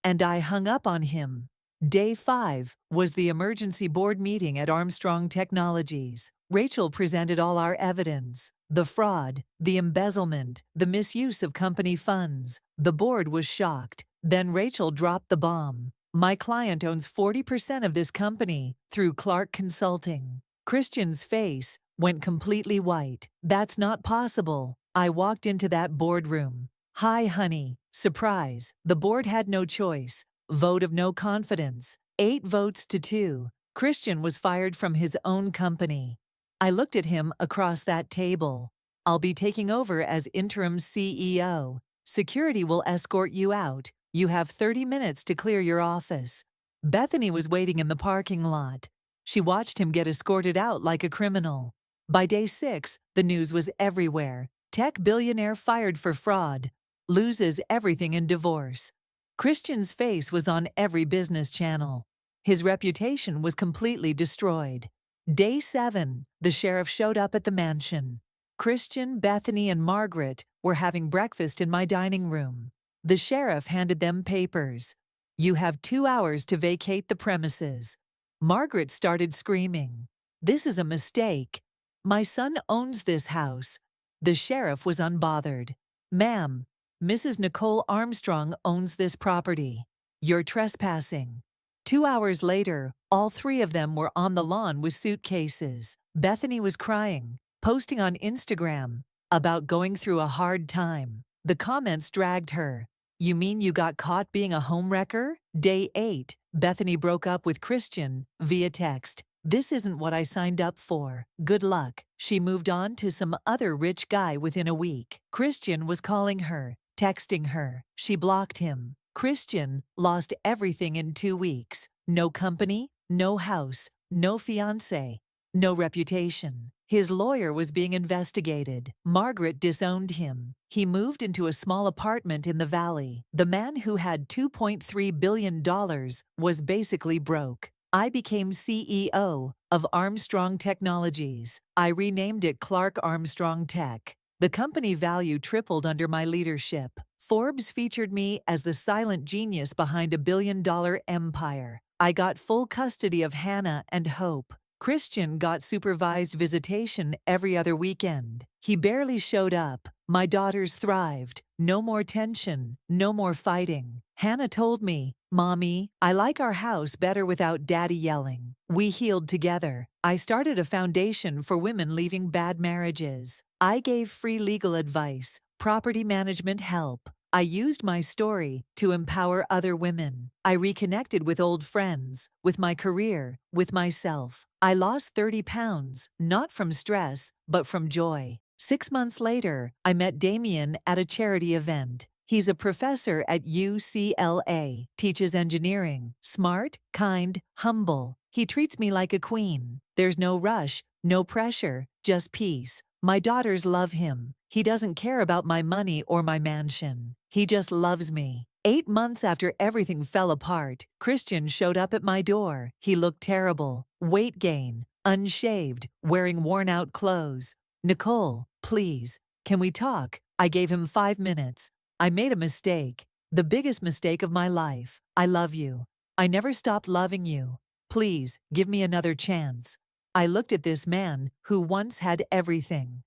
And I hung up on him. Day 5 was the emergency board meeting at Armstrong Technologies. Rachel presented all our evidence: the fraud, the embezzlement, the misuse of company funds. The board was shocked. Then Rachel dropped the bomb. "My client owns 40% of this company through Clark Consulting." Christian's face went completely white. "That's not possible." I walked into that boardroom. "Hi, honey." Surprise. The board had no choice. Vote of no confidence. 8 votes to 2. Christian was fired from his own company. I looked at him across that table. "I'll be taking over as interim CEO. Security will escort you out. You have 30 minutes to clear your office." Bethany was waiting in the parking lot. She watched him get escorted out like a criminal. By day 6, the news was everywhere. Tech billionaire fired for fraud. Loses everything in divorce. Christian's face was on every business channel. His reputation was completely destroyed. Day 7, the sheriff showed up at the mansion. Christian, Bethany, and Margaret were having breakfast in my dining room. The sheriff handed them papers. "You have 2 hours to vacate the premises." Margaret started screaming. "This is a mistake. My son owns this house." The sheriff was unbothered. "Ma'am, Mrs. Nicole Armstrong owns this property. You're trespassing." 2 hours later, all 3 of them were on the lawn with suitcases. Bethany was crying, posting on Instagram about going through a hard time. The comments dragged her. "You mean you got caught being a homewrecker?" Day 8, Bethany broke up with Christian via text. "This isn't what I signed up for. Good luck." She moved on to some other rich guy within a week. Christian was calling her, texting her. She blocked him. Christian lost everything in 2 weeks. No company, no house, no fiancé, no reputation. His lawyer was being investigated. Margaret disowned him. He moved into a small apartment in the valley. The man who had $2.3 billion was basically broke. I became CEO of Armstrong Technologies. I renamed it Clark Armstrong Tech. The company value tripled under my leadership. Forbes featured me as the silent genius behind a billion-dollar empire. I got full custody of Hannah and Hope. Christian got supervised visitation every other weekend. He barely showed up. My daughters thrived. No more tension, no more fighting. Hannah told me, "Mommy, I like our house better without Daddy yelling." We healed together. I started a foundation for women leaving bad marriages. I gave free legal advice, property management help. I used my story to empower other women. I reconnected with old friends, with my career, with myself. I lost 30 pounds, not from stress, but from joy. 6 months later, I met Damien at a charity event. He's a professor at UCLA, teaches engineering, smart, kind, humble. He treats me like a queen. There's no rush, no pressure, just peace. My daughters love him. He doesn't care about my money or my mansion. He just loves me. 8 months after everything fell apart, Christian showed up at my door. He looked terrible. Weight gain, unshaved, wearing worn-out clothes. "Nicole, please, can we talk?" I gave him 5 minutes. "I made a mistake. The biggest mistake of my life. I love you. I never stopped loving you. Please, give me another chance." I looked at this man who once had everything.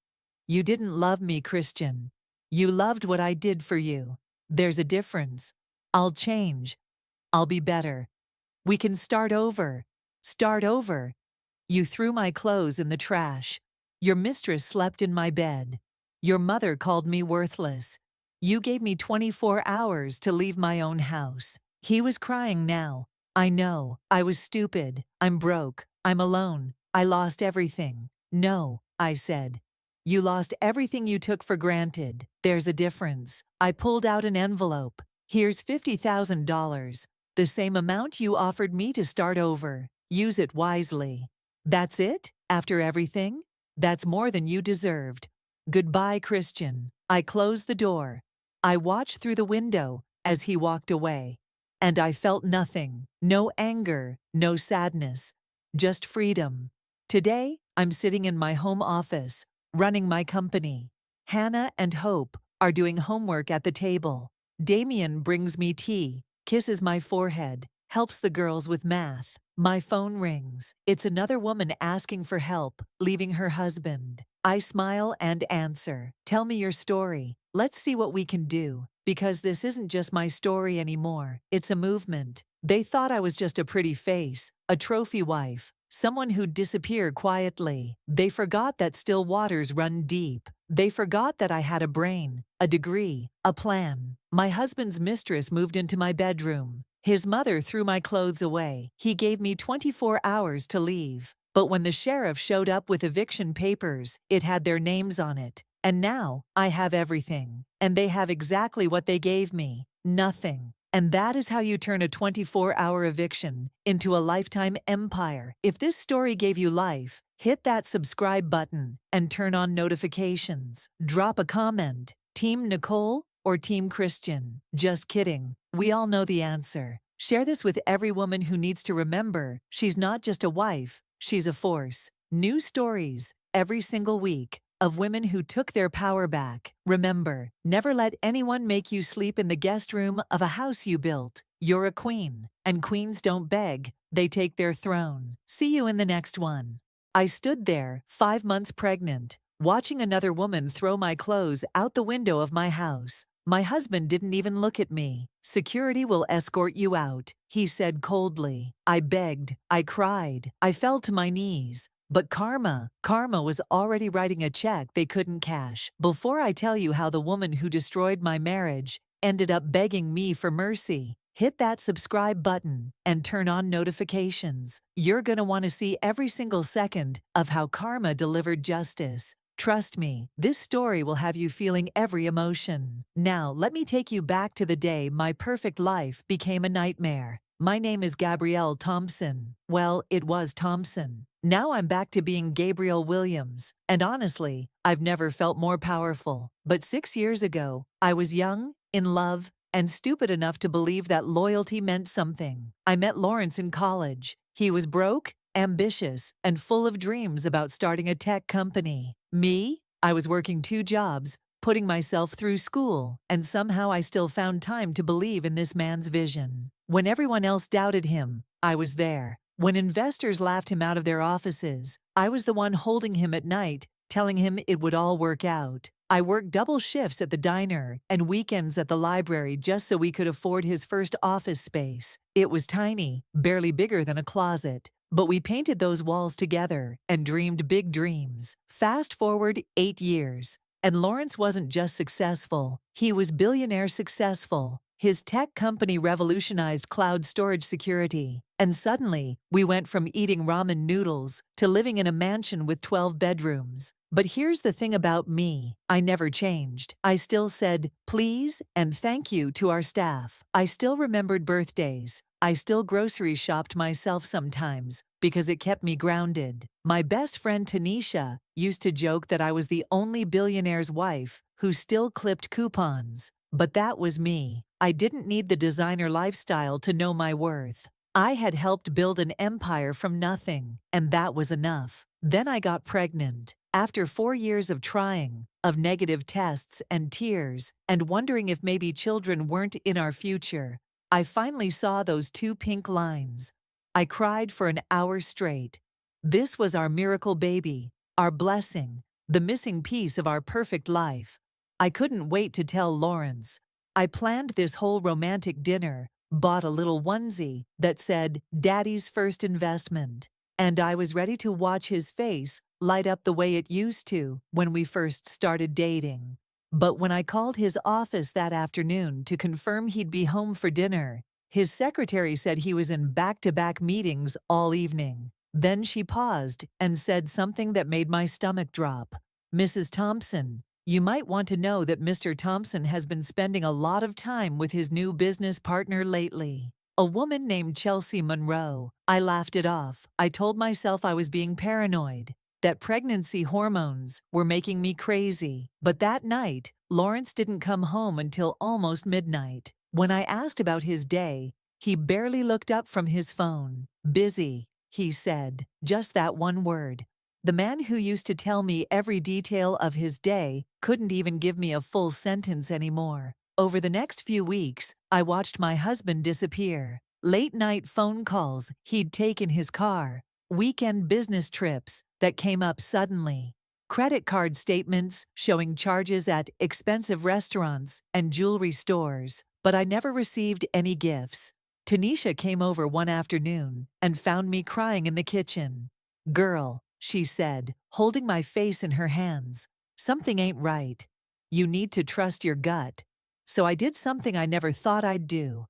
"You didn't love me, Christian. You loved what I did for you. There's a difference. I'll change. I'll be better. We can start over. Start over. You threw my clothes in the trash. Your mistress slept in my bed. Your mother called me worthless. You gave me 24 hours to leave my own house. He was crying now. I know. I was stupid. I'm broke. I'm alone. I lost everything. No, I said. You lost everything you took for granted. There's a difference. I pulled out an envelope. Here's $50,000. The same amount you offered me to start over. Use it wisely. That's it? After everything? That's more than you deserved. Goodbye, Christian. I closed the door. I watched through the window as he walked away. And I felt nothing. No anger, no sadness. Just freedom. Today, I'm sitting in my home office, running my company. Hannah and Hope are doing homework at the table. Damien brings me tea, kisses my forehead, helps the girls with math. My phone rings. It's another woman asking for help, leaving her husband. I smile and answer. Tell me your story. Let's see what we can do. Because this isn't just my story anymore. It's a movement. They thought I was just a pretty face, a trophy wife, someone who'd disappear quietly. They forgot that still waters run deep. They forgot that I had a brain, a degree, a plan. My husband's mistress moved into my bedroom. His mother threw my clothes away. He gave me 24 hours to leave. But when the sheriff showed up with eviction papers, it had their names on it. And now, I have everything. And they have exactly what they gave me. Nothing. And that is how you turn a 24-hour eviction into a lifetime empire. If this story gave you life, hit that subscribe button and turn on notifications. Drop a comment. Team Nicole or Team Christian? Just kidding. We all know the answer. Share this with every woman who needs to remember she's not just a wife, she's a force. New stories every single week of women who took their power back. Remember, never let anyone make you sleep in the guest room of a house you built. You're a queen, and queens don't beg, they take their throne. See you in the next one. I stood there, 5 months pregnant, watching another woman throw my clothes out the window of my house. My husband didn't even look at me. Security will escort you out, he said coldly. I begged, I cried, I fell to my knees. But karma was already writing a check they couldn't cash. Before I tell you how the woman who destroyed my marriage ended up begging me for mercy, hit that subscribe button and turn on notifications. You're gonna want to see every single second of how karma delivered justice. Trust me, this story will have you feeling every emotion. Now, let me take you back to the day my perfect life became a nightmare. My name is Gabrielle Thompson. Well, it was Thompson. Now I'm back to being Gabrielle Williams. And honestly, I've never felt more powerful. But 6 years ago, I was young, in love, and stupid enough to believe that loyalty meant something. I met Lawrence in college. He was broke, ambitious, and full of dreams about starting a tech company. Me? I was working 2 jobs, putting myself through school, and somehow I still found time to believe in this man's vision. When everyone else doubted him, I was there. When investors laughed him out of their offices, I was the one holding him at night, telling him it would all work out. I worked double shifts at the diner and weekends at the library just so we could afford his first office space. It was tiny, barely bigger than a closet. But we painted those walls together and dreamed big dreams. Fast forward 8 years, and Lawrence wasn't just successful, he was billionaire successful. His tech company revolutionized cloud storage security. And suddenly, we went from eating ramen noodles to living in a mansion with 12 bedrooms. But here's the thing about me. I never changed. I still said please and thank you to our staff. I still remembered birthdays. I still grocery shopped myself sometimes because it kept me grounded. My best friend Tanisha used to joke that I was the only billionaire's wife who still clipped coupons. But that was me. I didn't need the designer lifestyle to know my worth. I had helped build an empire from nothing, and that was enough. Then I got pregnant. After 4 years of trying, of negative tests and tears, and wondering if maybe children weren't in our future, I finally saw those 2 pink lines. I cried for an hour straight. This was our miracle baby, our blessing, the missing piece of our perfect life. I couldn't wait to tell Lawrence. I planned this whole romantic dinner, bought a little onesie that said, Daddy's first investment. And I was ready to watch his face light up the way it used to when we first started dating. But when I called his office that afternoon to confirm he'd be home for dinner, his secretary said he was in back-to-back meetings all evening. Then she paused and said something that made my stomach drop. Mrs. Thompson, you might want to know that Mr. Thompson has been spending a lot of time with his new business partner lately. A woman named Chelsea Monroe. I laughed it off. I told myself I was being paranoid, that pregnancy hormones were making me crazy. But that night, Lawrence didn't come home until almost midnight. When I asked about his day, he barely looked up from his phone. Busy, he said, just that one word. The man who used to tell me every detail of his day couldn't even give me a full sentence anymore. Over the next few weeks, I watched my husband disappear. Late-night phone calls he'd take in his car, weekend business trips that came up suddenly, credit card statements showing charges at expensive restaurants and jewelry stores, but I never received any gifts. Tanisha came over one afternoon and found me crying in the kitchen. Girl, she said, holding my face in her hands, something ain't right. You need to trust your gut. So I did something I never thought I'd do.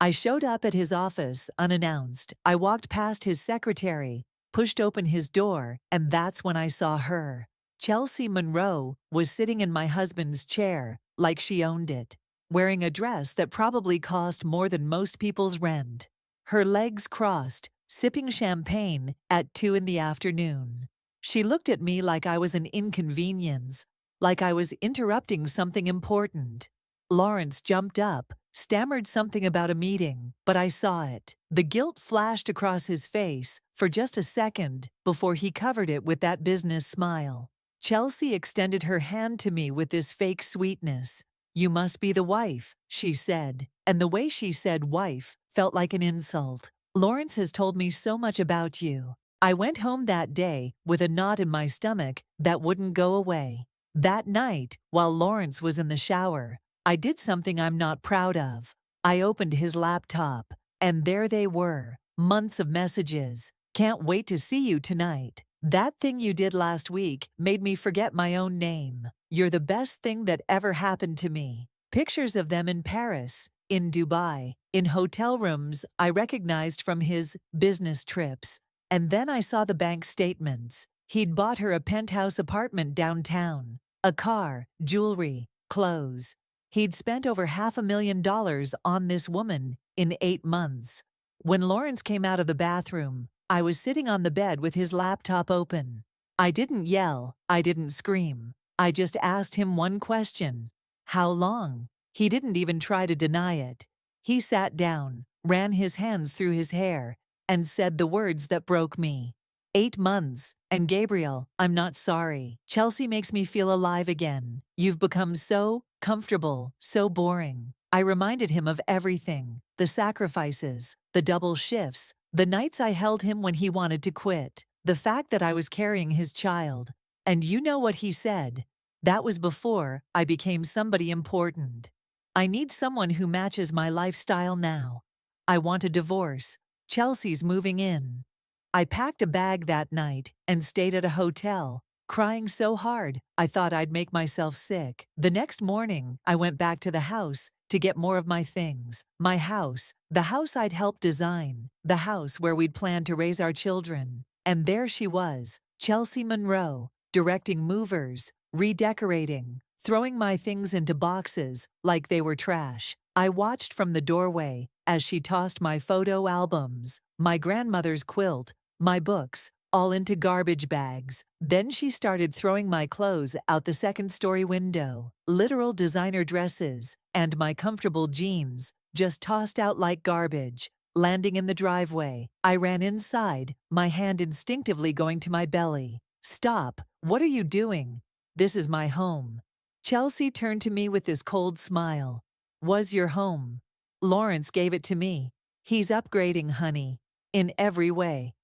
I showed up at his office unannounced. I walked past his secretary, pushed open his door, and that's when I saw her. Chelsea Monroe was sitting in my husband's chair, like she owned it, wearing a dress that probably cost more than most people's rent. Her legs crossed, sipping champagne at 2 in the afternoon. She looked at me like I was an inconvenience, like I was interrupting something important. Lawrence jumped up, stammered something about a meeting, but I saw it. The guilt flashed across his face for just a second before he covered it with that business smile. Chelsea extended her hand to me with this fake sweetness. You must be the wife, she said, and the way she said wife felt like an insult. Lawrence has told me so much about you. I went home that day with a knot in my stomach that wouldn't go away. That night, while Lawrence was in the shower, I did something I'm not proud of. I opened his laptop, and there they were, months of messages. Can't wait to see you tonight. That thing you did last week made me forget my own name. You're the best thing that ever happened to me. Pictures of them in Paris, in Dubai, in hotel rooms I recognized from his business trips. And then I saw the bank statements. He'd bought her a penthouse apartment downtown, a car, jewelry, clothes. He'd spent over $500,000 on this woman in 8 months. When Lawrence came out of the bathroom, I was sitting on the bed with his laptop open. I didn't yell, I didn't scream. I just asked him one question. How long? He didn't even try to deny it. He sat down, ran his hands through his hair, and said the words that broke me. 8 months, and Gabriel, I'm not sorry. Chelsea makes me feel alive again. You've become so comfortable, so boring. I reminded him of everything, the sacrifices, the double shifts, the nights I held him when he wanted to quit, the fact that I was carrying his child. And you know what he said? That was before I became somebody important. I need someone who matches my lifestyle now. I want a divorce. Chelsea's moving in. I packed a bag that night and stayed at a hotel, crying so hard I thought I'd make myself sick. The next morning, I went back to the house to get more of my things. My house, the house I'd helped design, the house where we'd planned to raise our children. And there she was, Chelsea Monroe, directing movers, redecorating, throwing my things into boxes like they were trash. I watched from the doorway as she tossed my photo albums, my grandmother's quilt, my books, all into garbage bags. Then she started throwing my clothes out the second-story window. Literal designer dresses and my comfortable jeans just tossed out like garbage, landing in the driveway. I ran inside, my hand instinctively going to my belly. Stop, what are you doing? This is my home. Chelsea turned to me with this cold smile. Was your home? Lawrence gave it to me. He's upgrading, honey, in every way.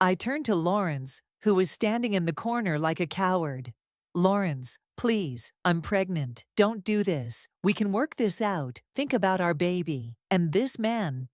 I turned to Lawrence, who was standing in the corner like a coward. Lawrence, please, I'm pregnant. Don't do this. We can work this out. Think about our baby. And this man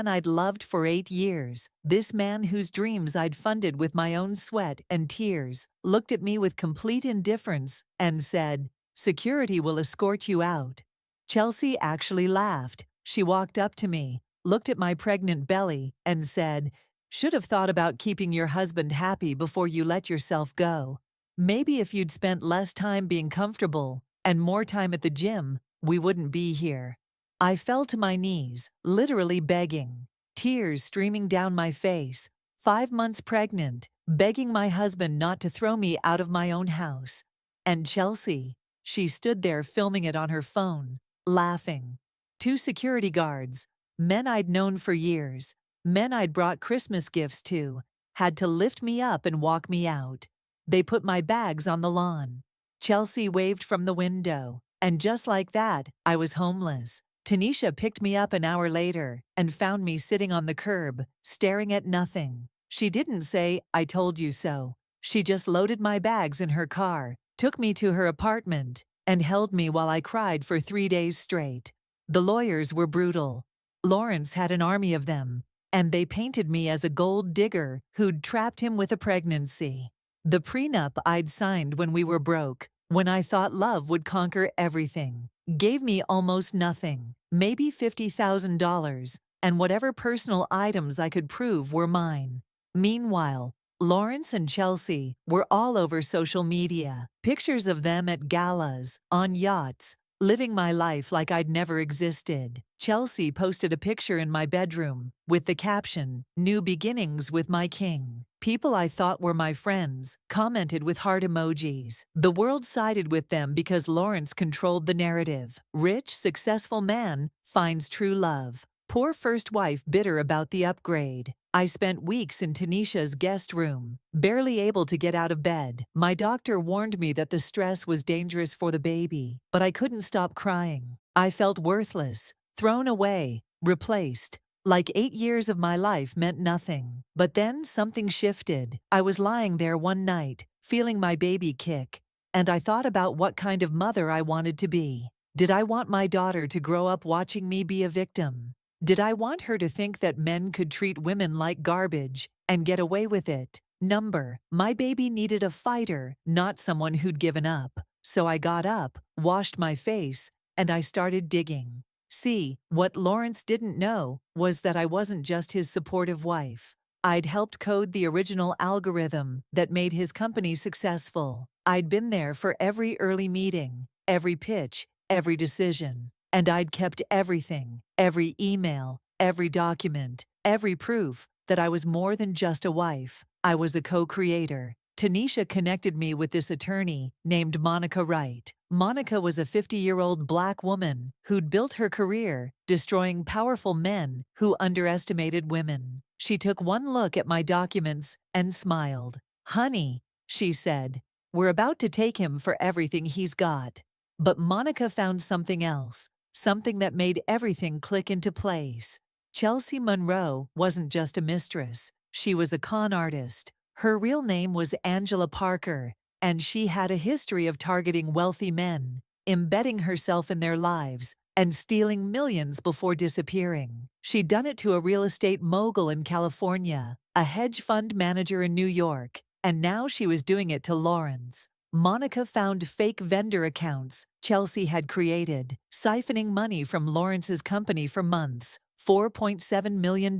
I'd loved for 8 years, this man whose dreams I'd funded with my own sweat and tears, looked at me with complete indifference and said, "Security will escort you out." Chelsea actually laughed. She walked up to me, looked at my pregnant belly, and said, "Should have thought about keeping your husband happy before you let yourself go. Maybe if you'd spent less time being comfortable and more time at the gym, we wouldn't be here." I fell to my knees, literally begging, tears streaming down my face, 5 months pregnant, begging my husband not to throw me out of my own house. And Chelsea, she stood there filming it on her phone, laughing. 2 security guards, men I'd known for years, men I'd brought Christmas gifts to, had to lift me up and walk me out. They put my bags on the lawn. Chelsea waved from the window, and just like that, I was homeless. Tanisha picked me up an hour later and found me sitting on the curb, staring at nothing. She didn't say, "I told you so." She just loaded my bags in her car, took me to her apartment, and held me while I cried for 3 days straight. The lawyers were brutal. Lawrence had an army of them, and they painted me as a gold digger who'd trapped him with a pregnancy. The prenup I'd signed when we were broke, when I thought love would conquer everything, gave me almost nothing, maybe $50,000, and whatever personal items I could prove were mine. Meanwhile, Lawrence and Chelsea were all over social media, pictures of them at galas, on yachts, living my life like I'd never existed. Chelsea posted a picture in my bedroom with the caption, "New beginnings with my king." People I thought were my friends commented with heart emojis. The world sided with them because Lawrence controlled the narrative. Rich, successful man finds true love. Poor first wife bitter about the upgrade. I spent weeks in Tanisha's guest room, barely able to get out of bed. My doctor warned me that the stress was dangerous for the baby, but I couldn't stop crying. I felt worthless, thrown away, replaced. Like 8 years of my life meant nothing. But then something shifted. I was lying there one night, feeling my baby kick, and I thought about what kind of mother I wanted to be. Did I want my daughter to grow up watching me be a victim? Did I want her to think that men could treat women like garbage and get away with it? My baby needed a fighter, not someone who'd given up. So I got up, washed my face, and I started digging. See, what Lawrence didn't know was that I wasn't just his supportive wife. I'd helped code the original algorithm that made his company successful. I'd been there for every early meeting, every pitch, every decision. And I'd kept everything, every email, every document, every proof that I was more than just a wife. I was a co-creator. Tanisha connected me with this attorney named Monica Wright. Monica was a 50-year-old Black woman who'd built her career destroying powerful men who underestimated women. She took one look at my documents and smiled. "Honey," she said, "we're about to take him for everything he's got." But Monica found something else, something that made everything click into place. Chelsea Monroe wasn't just a mistress, she was a con artist. Her real name was Angela Parker, and she had a history of targeting wealthy men, embedding herself in their lives, and stealing millions before disappearing. She'd done it to a real estate mogul in California, a hedge fund manager in New York, and now she was doing it to Lawrence. Monica found fake vendor accounts Chelsea had created, siphoning money from Lawrence's company for months. $4.7 million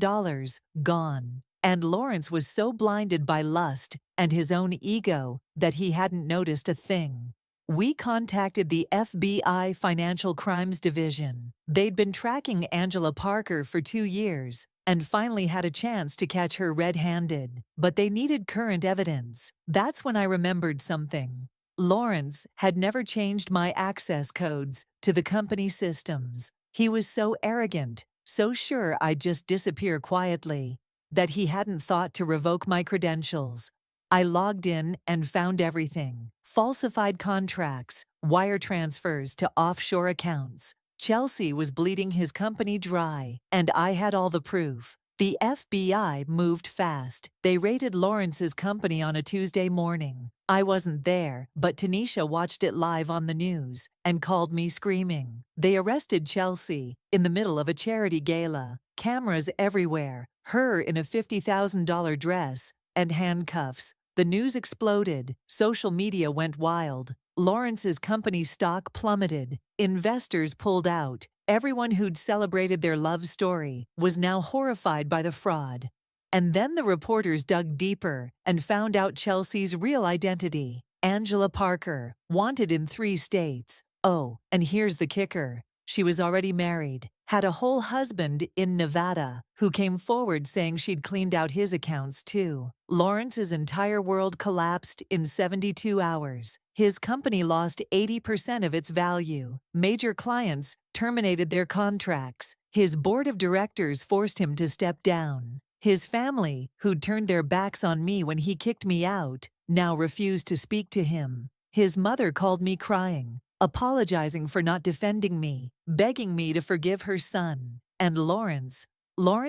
gone. And Lawrence was so blinded by lust and his own ego that he hadn't noticed a thing. We contacted the FBI Financial Crimes Division. They'd been tracking Angela Parker for 2 years and finally had a chance to catch her red-handed. But they needed current evidence. That's when I remembered something. Lawrence had never changed my access codes to the company systems. He was so arrogant, so sure I'd just disappear quietly, that he hadn't thought to revoke my credentials. I logged in and found everything. Falsified contracts, wire transfers to offshore accounts. Chelsea was bleeding his company dry, and I had all the proof. The FBI moved fast. They raided Lawrence's company on a Tuesday morning. I wasn't there, but Tanisha watched it live on the news and called me screaming. They arrested Chelsea in the middle of a charity gala. Cameras everywhere, her in a $50,000 dress and handcuffs. The news exploded. Social media went wild. Lawrence's company stock plummeted. Investors pulled out. Everyone who'd celebrated their love story was now horrified by the fraud. And then the reporters dug deeper and found out Chelsea's real identity. Angela Parker, wanted in 3 states. Oh, and here's the kicker. She was already married, had a whole husband in Nevada, who came forward saying she'd cleaned out his accounts too. Lawrence's entire world collapsed in 72 hours. His company lost 80% of its value. Major clients terminated their contracts. His board of directors forced him to step down. His family, who'd turned their backs on me when he kicked me out, now refused to speak to him. His mother called me crying, apologizing for not defending me, begging me to forgive her son. And Lawrence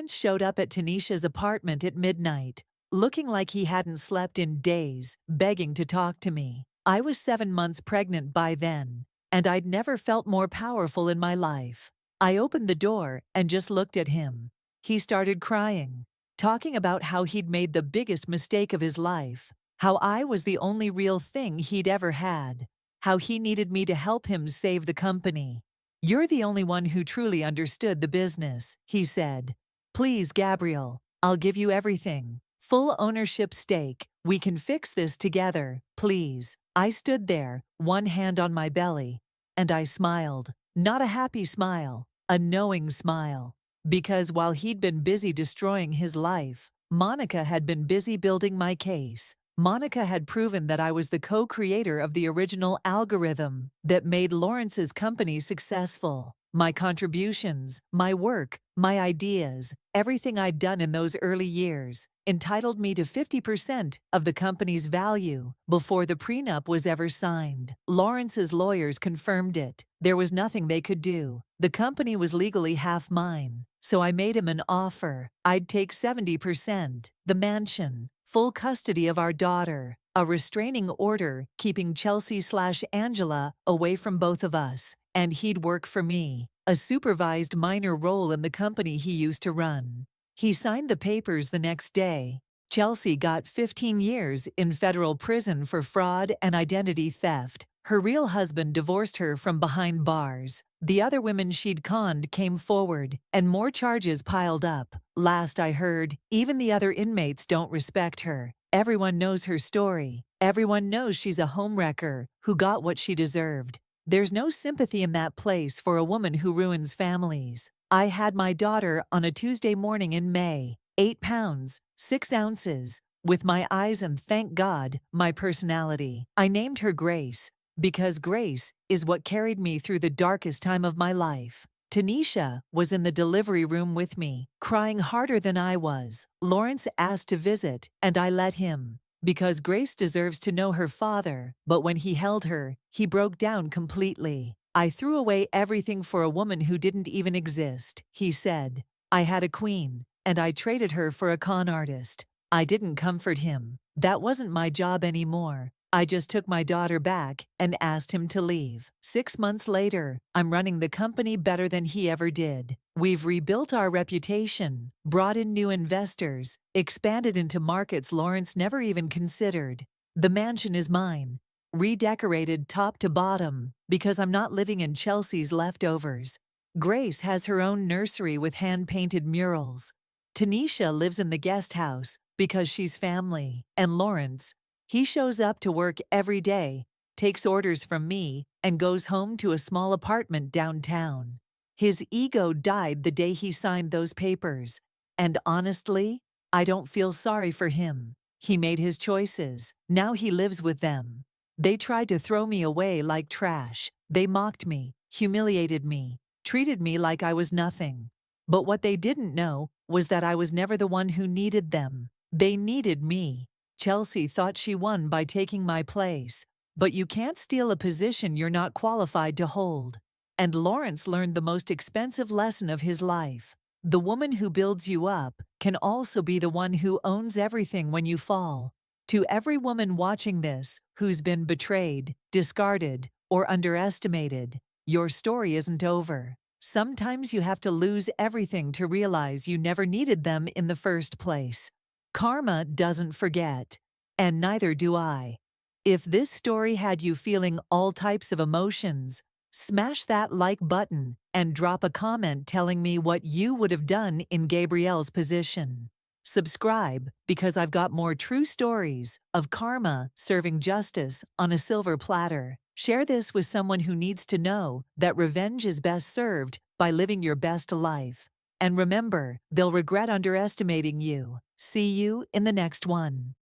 showed up at Tanisha's apartment at midnight, looking like he hadn't slept in days, begging to talk to me. I was 7 months pregnant by then, and I'd never felt more powerful in my life. I opened the door and just looked at him. He started crying, talking about how he'd made the biggest mistake of his life, how I was the only real thing he'd ever had, how he needed me to help him save the company. "You're the only one who truly understood the business," he said. "Please, Gabriel, I'll give you everything. Full ownership stake. We can fix this together, please." I stood there, one hand on my belly, and I smiled. Not a happy smile, a knowing smile. Because while he'd been busy destroying his life, Monica had been busy building my case. Monica had proven that I was the co-creator of the original algorithm that made Lawrence's company successful. My contributions, my work, my ideas, everything I'd done in those early years entitled me to 50% of the company's value before the prenup was ever signed. Lawrence's lawyers confirmed it. There was nothing they could do. The company was legally half mine. So I made him an offer. I'd take 70%, the mansion, full custody of our daughter, a restraining order keeping Chelsea/Angela away from both of us, and he'd work for me, a supervised minor role in the company he used to run. He signed the papers the next day. Chelsea got 15 years in federal prison for fraud and identity theft. Her real husband divorced her from behind bars. The other women she'd conned came forward, and more charges piled up. Last I heard, even the other inmates don't respect her. Everyone knows her story. Everyone knows she's a homewrecker who got what she deserved. There's no sympathy in that place for a woman who ruins families. I had my daughter on a Tuesday morning in May, 8 pounds, 6 ounces, with my eyes and, thank God, my personality. I named her Grace, because grace is what carried me through the darkest time of my life. Tanisha was in the delivery room with me, crying harder than I was. Lawrence asked to visit, and I let him, because Grace deserves to know her father, but when he held her, he broke down completely. "I threw away everything for a woman who didn't even exist," he said. "I had a queen, and I traded her for a con artist." I didn't comfort him. That wasn't my job anymore. I just took my daughter back and asked him to leave. 6 months later, I'm running the company better than he ever did. We've rebuilt our reputation, brought in new investors, expanded into markets Lawrence never even considered. The mansion is mine, redecorated top to bottom, because I'm not living in Chelsea's leftovers. Grace has her own nursery with hand-painted murals. Tanisha lives in the guest house because she's family. And Lawrence, he shows up to work every day, takes orders from me, and goes home to a small apartment downtown. His ego died the day he signed those papers. And honestly, I don't feel sorry for him. He made his choices. Now he lives with them. They tried to throw me away like trash. They mocked me, humiliated me, treated me like I was nothing. But what they didn't know was that I was never the one who needed them. They needed me. Chelsea thought she won by taking my place. But you can't steal a position you're not qualified to hold. And Lawrence learned the most expensive lesson of his life. The woman who builds you up can also be the one who owns everything when you fall. To every woman watching this who's been betrayed, discarded, or underestimated, your story isn't over. Sometimes you have to lose everything to realize you never needed them in the first place. Karma doesn't forget, and neither do I. If this story had you feeling all types of emotions, smash that like button and drop a comment telling me what you would have done in Gabrielle's position. Subscribe because I've got more true stories of karma serving justice on a silver platter. Share this with someone who needs to know that revenge is best served by living your best life. And remember, they'll regret underestimating you. See you in the next one.